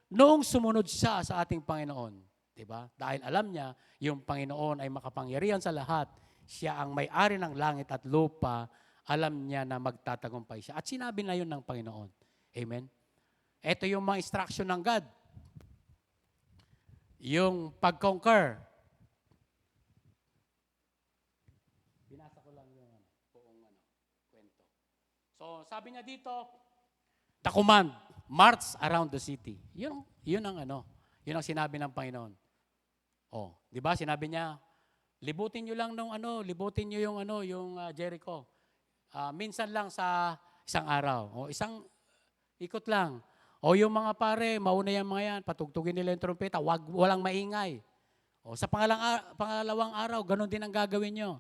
noong sumunod siya sa ating Panginoon, diba? Dahil alam niya, yung Panginoon ay makapangyarihan sa lahat, siya ang may-ari ng langit at lupa, alam niya na magtatagumpay siya. At sinabi na yun ng Panginoon. Amen? Ito yung mga instruction ng God. Yung pag-conquer. Binasa ko lang yung buong kwento. So, sabi niya dito, the command, march around the city. Yun ang sinabi ng Panginoon. Oh, 'di ba? Sinabi niya, libutin niyo lang libutin niyo yung Jericho. Minsan lang sa isang araw. O isang ikot lang. O yung mga pare, mauna yung mga yan, patugtugin nila yung trompeta, walang maingay. O sa pangalawang araw, ganun din ang gagawin nyo.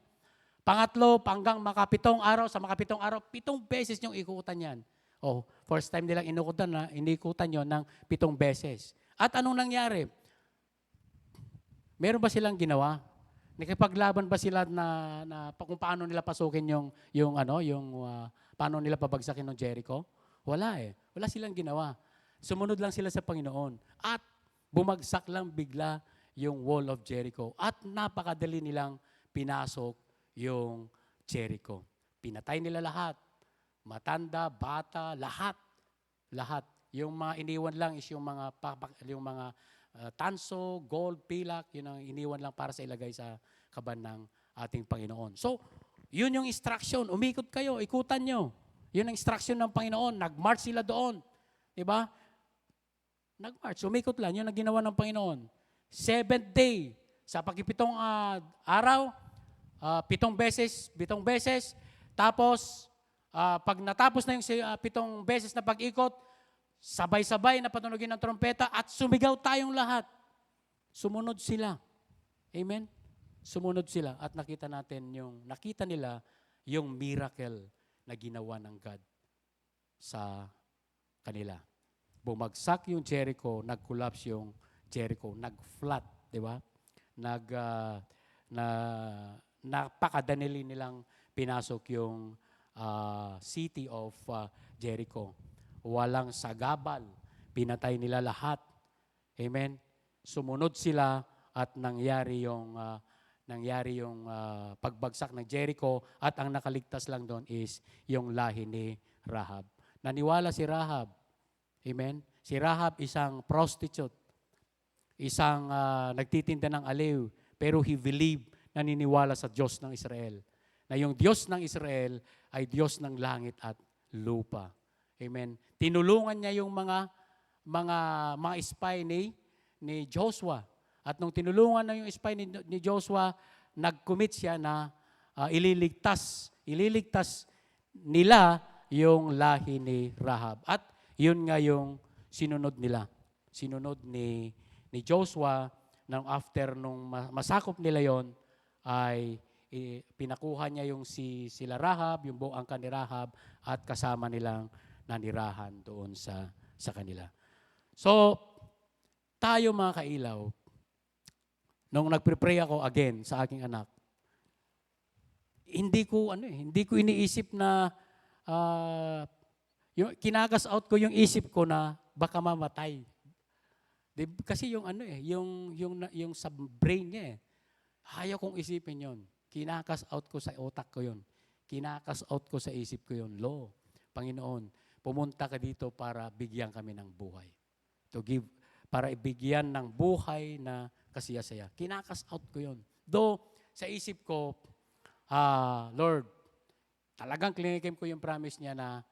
Pangatlo, hanggang makapitong araw, sa makapitong araw, 7 beses nyo ikutan yan. O, first time nilang inikutan yun ng 7 beses. At anong nangyari? Meron ba silang ginawa? Nakipaglaban ba sila na kung paano nila pasukin paano nila pabagsakin ng Jericho? Wala eh. Wala silang ginawa. Sumunod lang sila sa Panginoon. At bumagsak lang bigla yung wall of Jericho. At napakadali nilang pinasok yung Jericho. Pinatay nila lahat. Matanda, bata, lahat. Lahat. Yung mga iniwan lang is yung mga tanso, gold, pilak, yun ang iniwan lang para sa ilagay sa kaban ng ating Panginoon. So, yun yung instruction. Umikot kayo, ikutan nyo. Yun ang instruction ng Panginoon. Nag-march sila doon. Diba? Nag-march. Umikot lang. Yun ang ginawa ng Panginoon. 7th day. Sa pagpitong araw, 7 beses. Tapos, pag natapos na yung 7 beses na pag-ikot, sabay-sabay na patunugin ng trompeta at sumigaw tayong lahat. Sumunod sila. Amen? Sumunod sila at nakita nila yung miracle na ginawa ng God sa kanila. Bumagsak yung Jericho, nag-collapse yung Jericho, nag-flat, di ba? Napakadali nilang pinasok yung city of Jericho. Walang sagabal, pinatay nila lahat. Amen? Sumunod sila at nangyari yung pagbagsak ng Jericho at ang nakaligtas lang doon is yung lahi ni Rahab. Naniwala si Rahab. Amen? Si Rahab isang prostitute, isang nagtitinda ng aliw, pero he believed, naniniwala sa Diyos ng Israel. Na yung Diyos ng Israel ay Diyos ng langit at lupa. Amen? Tinulungan niya yung mga spy ni Joshua. At nung tinulungan na yung spy ni Joshua, nag-commit siya na ililigtas nila yung lahi ni Rahab. At yun nga yung sinunod nila. Sinunod ni Joshua, after nung masakop nila yon ay pinakuha niya yung sila Rahab, yung buong angkan ni Rahab, at kasama nilang nanirahan doon sa kanila. So, tayo mga kailaw, nung nagpre-pray ako again sa aking anak, hindi ko iniisip na kinagas out ko yung isip ko na baka mamatay. Kasi yung sa brain niya ayaw kong isipin yon. Kinakas out ko sa utak ko yon. Kinakas out ko sa isip ko yon. Panginoon, pumunta ka dito para bigyan kami ng buhay. Para ibigyan ng buhay na kasiyasaya. Kinakas out ko yon. Though, sa isip ko, Lord, talagang klinikim ko yung promise niya na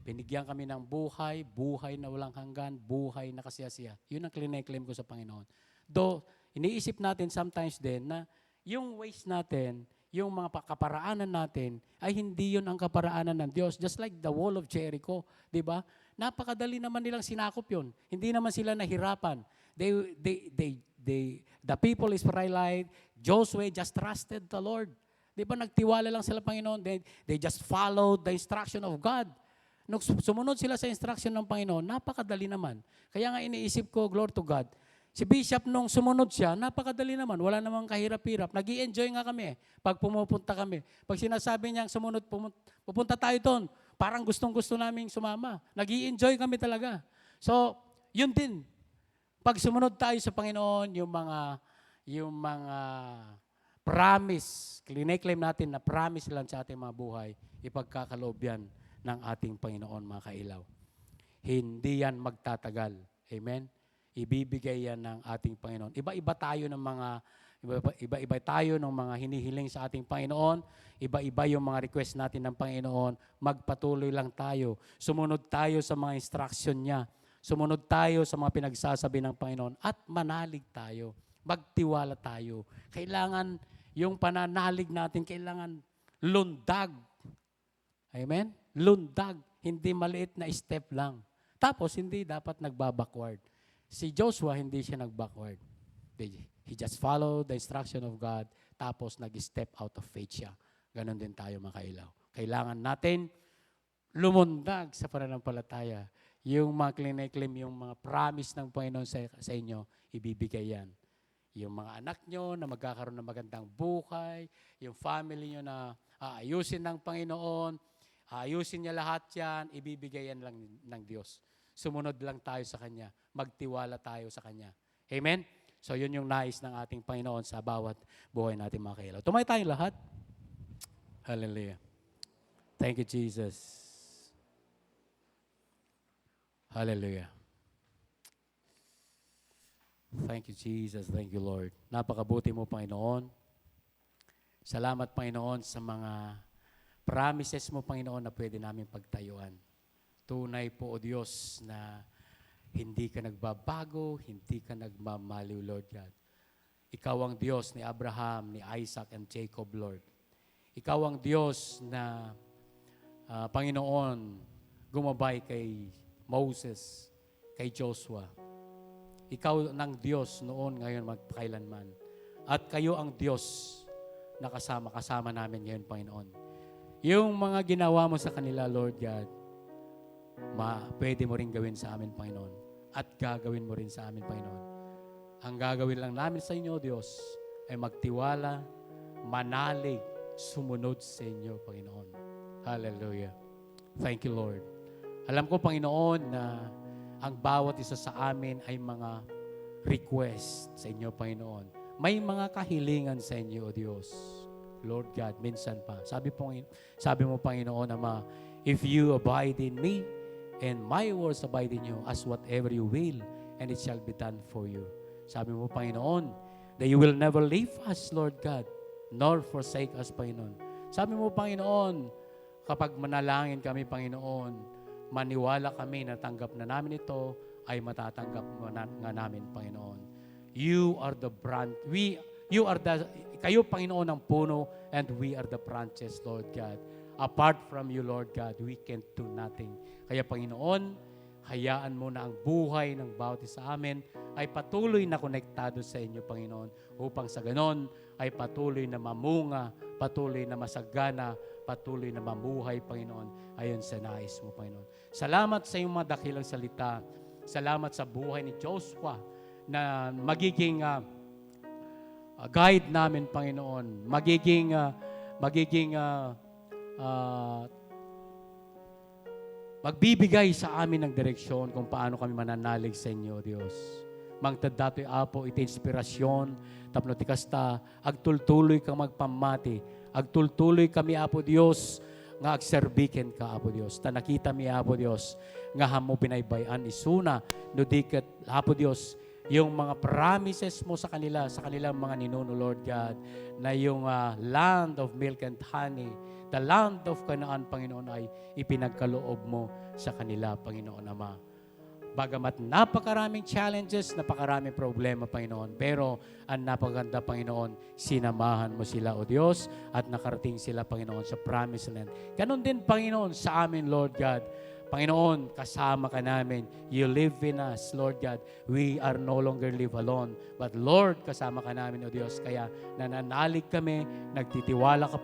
binigyan kami ng buhay, buhay na walang hanggan, buhay na kasiyasaya. Yun ang klinikim ko sa Panginoon. Though, iniisip natin sometimes din na yung ways natin, yung mga kaparaanan natin, ay hindi yun ang kaparaanan ng Diyos. Just like the wall of Jericho, di ba? Napakadali naman nilang sinakop yun. Hindi naman sila nahirapan. The people Israelite, Joshua just trusted the Lord. Di ba nagtiwala lang sila Panginoon? They just followed the instruction of God. Nung sumunod sila sa instruction ng Panginoon, napakadali naman. Kaya nga iniisip ko, glory to God, si Bishop nung sumunod siya, napakadali naman. Wala namang kahirap-hirap. Nag-i-enjoy nga kami pag pumupunta kami. Pag sinasabi niyang sumunod, pupunta tayo doon, parang gustong-gusto naming sumama. Nag-i-enjoy kami talaga. So, yun din. Pag sumunod tayo sa Panginoon, yung mga promise, claim natin na promise lang sa ating mga buhay, ipagkakaloob yan ng ating Panginoon, mga kailaw. Hindi yan magtatagal. Amen? Ibibigay yan ng ating Panginoon. Iba-iba tayo ng mga hinihiling sa ating Panginoon. Iba-iba yung mga request natin ng Panginoon. Magpatuloy lang tayo. Sumunod tayo sa mga instruction niya. Sumunod tayo sa mga pinagsasabi ng Panginoon. At manalig tayo. Magtiwala tayo. Kailangan yung pananalig natin, kailangan lundag. Amen? Lundag. Hindi maliit na step lang. Tapos, hindi dapat nagbabackward. Si Joshua, hindi siya nag-backward. He just followed the instruction of God, tapos nag-step out of faith siya. Ganon din tayo mga kailaw. Kailangan natin lumundag sa pananampalataya. Yung mga claim, yung mga promise ng Panginoon sa inyo, ibibigay yan. Yung mga anak nyo na magkakaroon ng magandang buhay, yung family nyo na aayusin ng Panginoon, aayusin niya lahat yan, ibibigay yan lang ng Diyos. Sumunod lang tayo sa Kanya. Magtiwala tayo sa Kanya. Amen? So, yun yung nais ng ating Panginoon sa bawat buhay natin mga kailaw. Tumay tayong lahat. Hallelujah. Thank you, Jesus. Hallelujah. Thank you, Jesus. Thank you, Lord. Napakabuti mo, Panginoon. Salamat, Panginoon, sa mga promises mo, Panginoon, na pwede namin pagtayuan. Tunay po, O Diyos, na hindi ka nagbabago, hindi ka nagmamaliw, Lord God. Ikaw ang Diyos ni Abraham, ni Isaac, and Jacob, Lord. Ikaw ang Diyos na, Panginoon, gumabay kay Moses, kay Joshua. Ikaw ng Diyos noon, ngayon, magpakailanman. At kayo ang Diyos na kasama namin ngayon, Panginoon. Yung mga ginawa mo sa kanila, Lord God, pwede mo rin gawin sa amin, Panginoon. At gagawin mo rin sa amin, Panginoon. Ang gagawin lang namin sa inyo, Diyos, ay magtiwala, manalig, sumunod sa inyo, Panginoon. Hallelujah. Thank you, Lord. Alam ko, Panginoon, na ang bawat isa sa amin ay mga request sa inyo, Panginoon. May mga kahilingan sa inyo, O Diyos. Lord God, minsan pa. Sabi mo, Panginoon, Ama, if you abide in me, and my words abide in you, as whatever you will, and it shall be done for you. Sabi mo, Panginoon, that you will never leave us, Lord God, nor forsake us, Panginoon. Sabi mo, Panginoon, kapag manalangin kami, Panginoon, maniwala kami na tanggap na namin ito, ay matatanggap nga namin, Panginoon. You are the branch. Kayo, Panginoon, ang puno, and we are the branches, Lord God. Apart from you, Lord God, we can't do nothing. Kaya, Panginoon, hayaan mo na ang buhay ng bawat isa amin ay patuloy na konektado sa inyo, Panginoon, upang sa ganon ay patuloy na mamunga, patuloy na masagana, patuloy na mamuhay, Panginoon, ayon sa nais mo, Panginoon. Salamat sa iyong mga dakilang salita. Salamat sa buhay ni Joshua na magiging guide namin, Panginoon. Magiging magbibigay sa amin ng direksyon kung paano kami mananalig sa inyo, Diyos. Mangtadatoy apo, iti inspirasyon, tapno ti kasta, agtultuloy kang magpamati, agtultuloy kami, Apo Diyos, nga agserbiken ka, Apo Diyos. Ta nakita mi, Apo Diyos, nga hamo pinaybayan isuna, no diket, Apo Diyos, yung mga promises mo sa kanilang mga ninuno, Lord God, na yung land of milk and honey, the land of Canaan, Panginoon, ay ipinagkaloob mo sa kanila, Panginoon Ama. Bagamat napakaraming challenges, napakaraming problema, Panginoon, pero ang napaganda, Panginoon, sinamahan mo sila, O Diyos, at nakarating sila, Panginoon, sa promised land. Ganon din, Panginoon, sa amin, Lord God. Panginoon, kasama ka namin. You live in us, Lord God. We are no longer live alone. But Lord, kasama ka namin, O Diyos. Kaya nananalig kami, nagtitiwala ka,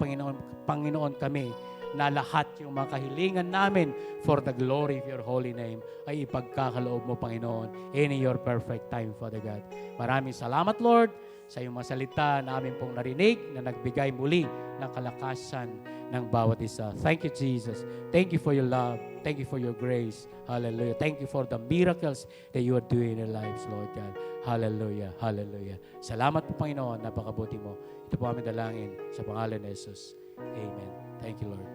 Panginoon kami, na lahat yung mga kahilingan namin for the glory of your holy name ay ipagkakaloob mo, Panginoon, in your perfect time, Father God. Maraming salamat, Lord, sa iyong mga salita na amin pong narinig na nagbigay muli ng kalakasan ng bawat isa. Thank you, Jesus. Thank you for your love. Thank you for your grace. Hallelujah. Thank you for the miracles that you are doing in our lives, Lord God. Hallelujah. Hallelujah. Salamat po, Panginoon. Napakabuti mo. Ito po aming dalangin sa pangalan ni Jesus. Amen. Thank you, Lord.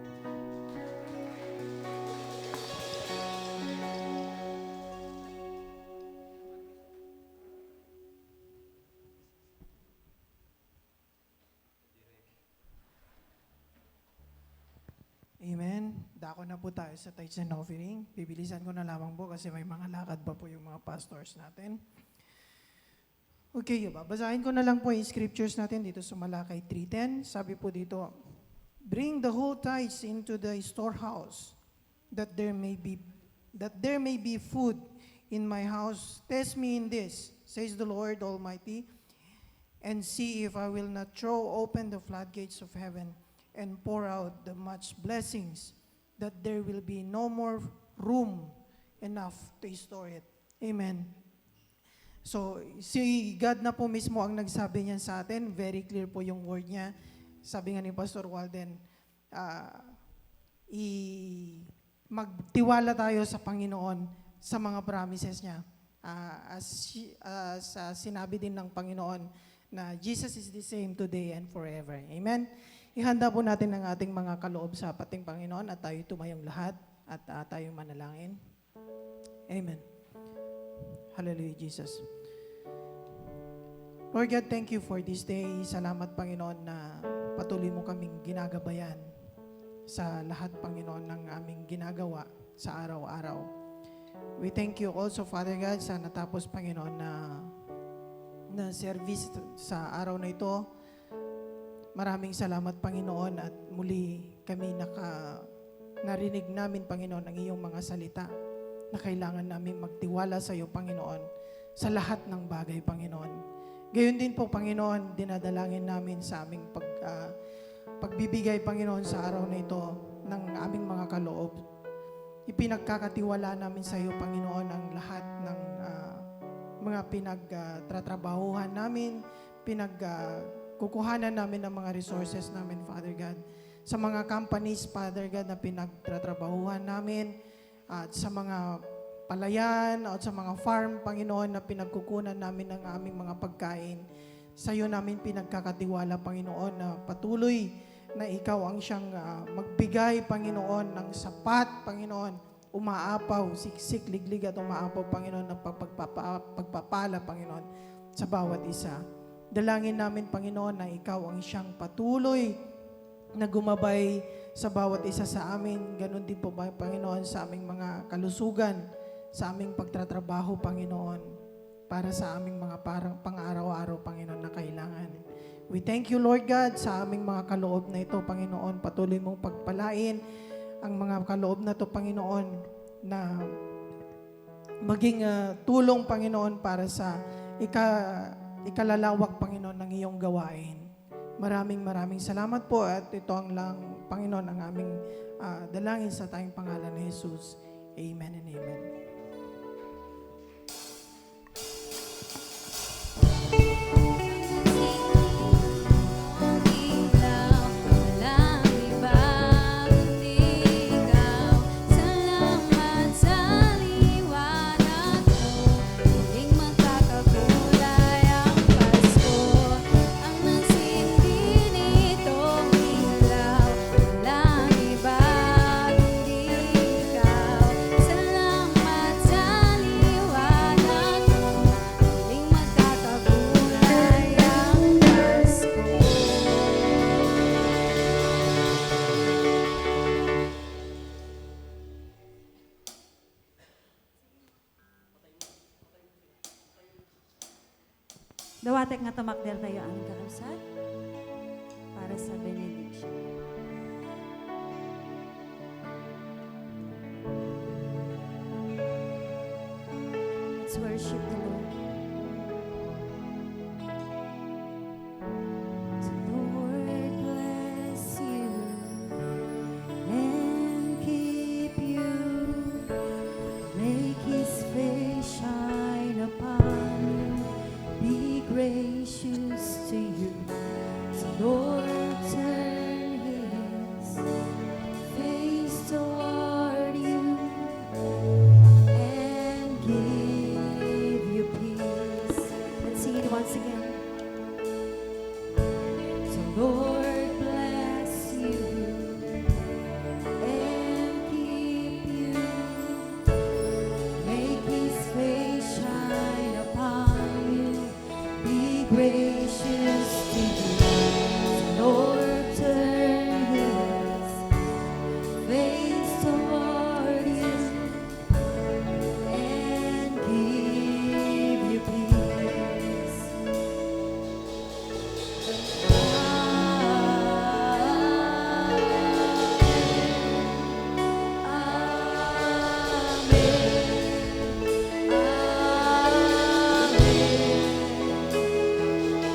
Amen. Dako na po tayo sa tithes and offering. Bibilisan ko na lamang po kasi may mga lakad pa po yung mga pastors natin. Okay, babasahin ko na lang po yung scriptures natin dito sa Malakay 3:10. Sabi po dito, bring the whole tithes into the storehouse, that there may be food in my house. Test me in this, says the Lord Almighty, and see if I will not throw open the floodgates of heaven and pour out the much blessings, that there will be no more room enough to store it. Amen. So, si God na po mismo ang nagsabi niyan sa atin. Very clear po yung word niya. Sabi nga ni Pastor Walden, magtiwala tayo sa Panginoon sa mga promises niya. As sinabi din ng Panginoon na Jesus is the same today and forever. Amen. Ihanda po natin ang ating mga kaloob sa ating Panginoon at tayo tumayong lahat at tayo manalangin. Amen. Hallelujah, Jesus. Lord God, thank you for this day. Salamat, Panginoon, na patuloy mo kaming ginagabayan sa lahat, Panginoon, ng aming ginagawa. sa araw-araw. We thank you also, Father God, sa natapos, Panginoon, na service sa araw na ito. Maraming salamat, Panginoon, at muli kami narinig namin, Panginoon, ang iyong mga salita na kailangan namin magtiwala sa iyo, Panginoon, sa lahat ng bagay, Panginoon. Gayon din po, Panginoon, dinadalangin namin sa aming pagbibigay, Panginoon, sa araw na ito ng aming mga kaloob. Ipinagkakatiwala namin sa iyo, Panginoon, ang lahat ng mga pinagtratrabahuhan namin, kukuhanan namin ng mga resources namin, Father God. Sa mga companies, Father God, na pinagtratrabahuhan namin, at sa mga palayan at sa mga farm, Panginoon, na pinagkukunan namin ng aming mga pagkain. Sa iyo namin pinagkakatiwala, Panginoon, na patuloy na ikaw ang siyang magbigay, Panginoon, ng sapat, Panginoon, umaapaw, siksik, liglig at umaapaw, Panginoon, ng pagpapala, Panginoon, sa bawat isa. Dalangin namin, Panginoon, na ikaw ang siyang patuloy na gumabay sa bawat isa sa amin. Ganon din po, Panginoon, sa aming mga kalusugan, sa aming pagtatrabaho, Panginoon, para sa aming mga pang-araw-araw, Panginoon, na kailangan. We thank you, Lord God, sa aming mga kaloob na ito, Panginoon. Patuloy mong pagpalain ang mga kaloob na ito, Panginoon, na maging tulong, Panginoon, para sa ikalalawak, Panginoon, ng iyong gawain. Maraming salamat po, at ito ang lang, Panginoon, ang aming dalangin sa tayong pangalan ni Jesus. Amen and amen. Dawatek nga tumakder tayo ang kalusat para sa benediction. Let's worship the Lord. The Lord bless you and keep you. Make His face shine upon you. Be gracious to you. The Lord turn His face toward you and give you peace. Let's sing it once again. The Lord bless you and keep you. Make His face shine upon you. Be gracious to you. The Lord turn His face toward you and give you peace. Amen. Amen.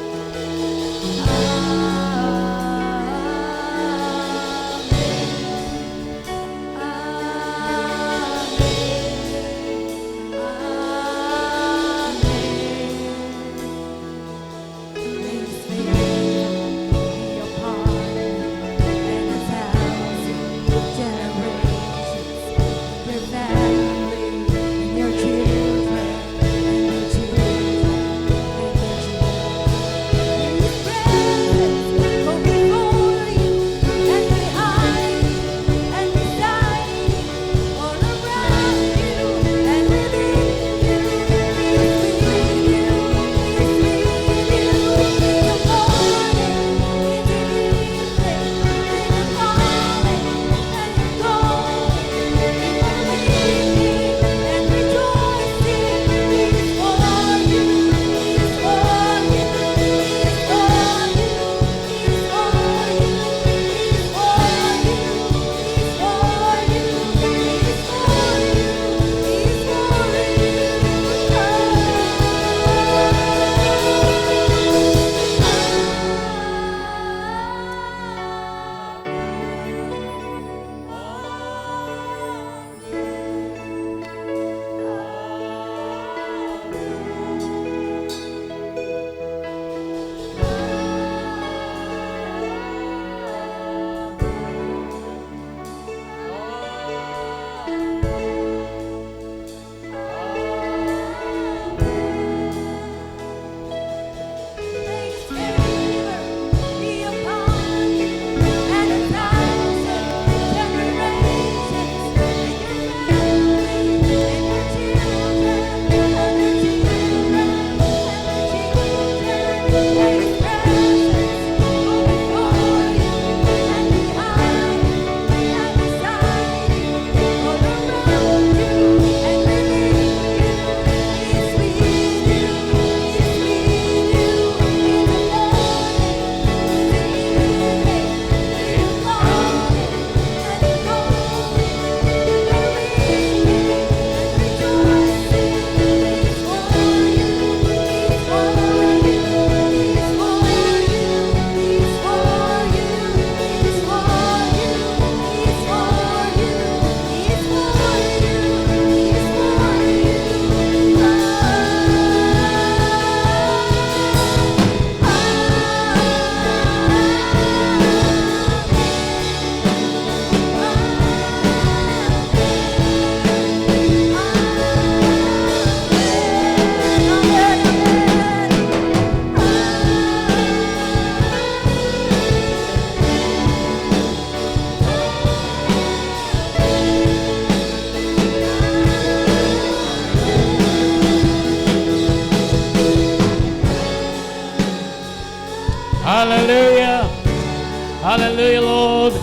Hallelujah, Lord.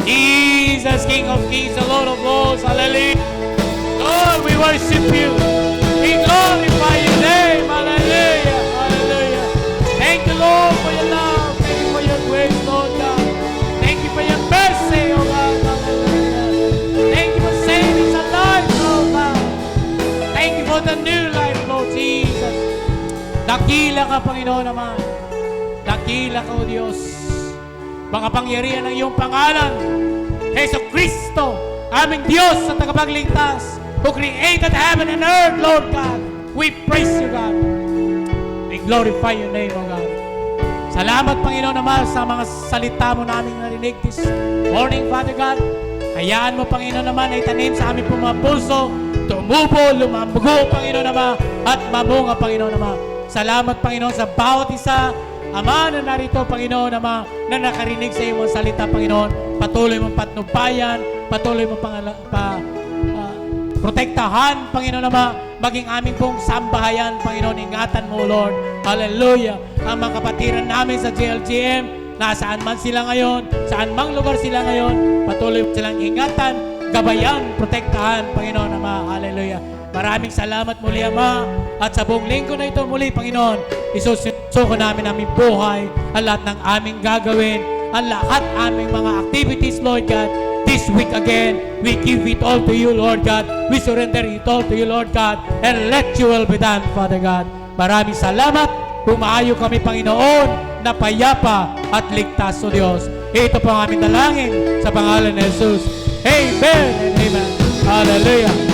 Jesus, King of Kings, the Lord of Lords. Hallelujah. Lord, we worship you. We glorify your name. Hallelujah. Hallelujah. Thank you, Lord, for your love. Thank you for your grace, Lord God. Thank you for your mercy, oh God. Hallelujah. Thank you for saving our lives, oh God. Thank you for the new life, Lord Jesus. Dakila ka, Panginoon naman. Dakila ka, O Diyos. Makapangyarihan ng iyong pangalan. Jesu Kristo, aming Diyos sa tagapagligtas, who created heaven and earth, Lord God. We praise you, God. We glorify your name, O God. Salamat, Panginoon naman, sa mga salita mo naming narinig this morning, Father God. Hayaan mo, Panginoon naman, ay tanim sa aming mga puso, tumubo, lumamugo, Panginoon naman, at mamunga, Panginoon naman. Salamat, Panginoon, sa bawat isa, Ama, na narito, Panginoon, Ama, na nakarinig sa iyong salita, Panginoon. Patuloy mong patnubayan, patuloy mong protektahan, Panginoon, Ama, maging aming pong sambahayan, Panginoon, ingatan mo, Lord. Hallelujah. Ang mga kapatiran namin sa JLGM, nasaan man sila ngayon, saan mang lugar sila ngayon, patuloy silang ingatan, gabayan, protektahan, Panginoon, Ama. Hallelujah. Maraming salamat muli, Ama. At sa buong linggo na ito muli, Panginoon, isusuko namin aming buhay, ang lahat ng aming gagawin, ang lahat aming mga activities, Lord God. This week again, we give it all to you, Lord God. We surrender it all to you, Lord God. And let your will be done, Father God. Maraming salamat. Pumaayo kami, Panginoon, na payapa at ligtas, O Diyos. Ito po ang aming dalangin sa pangalan ni Jesus. Amen and amen. Hallelujah.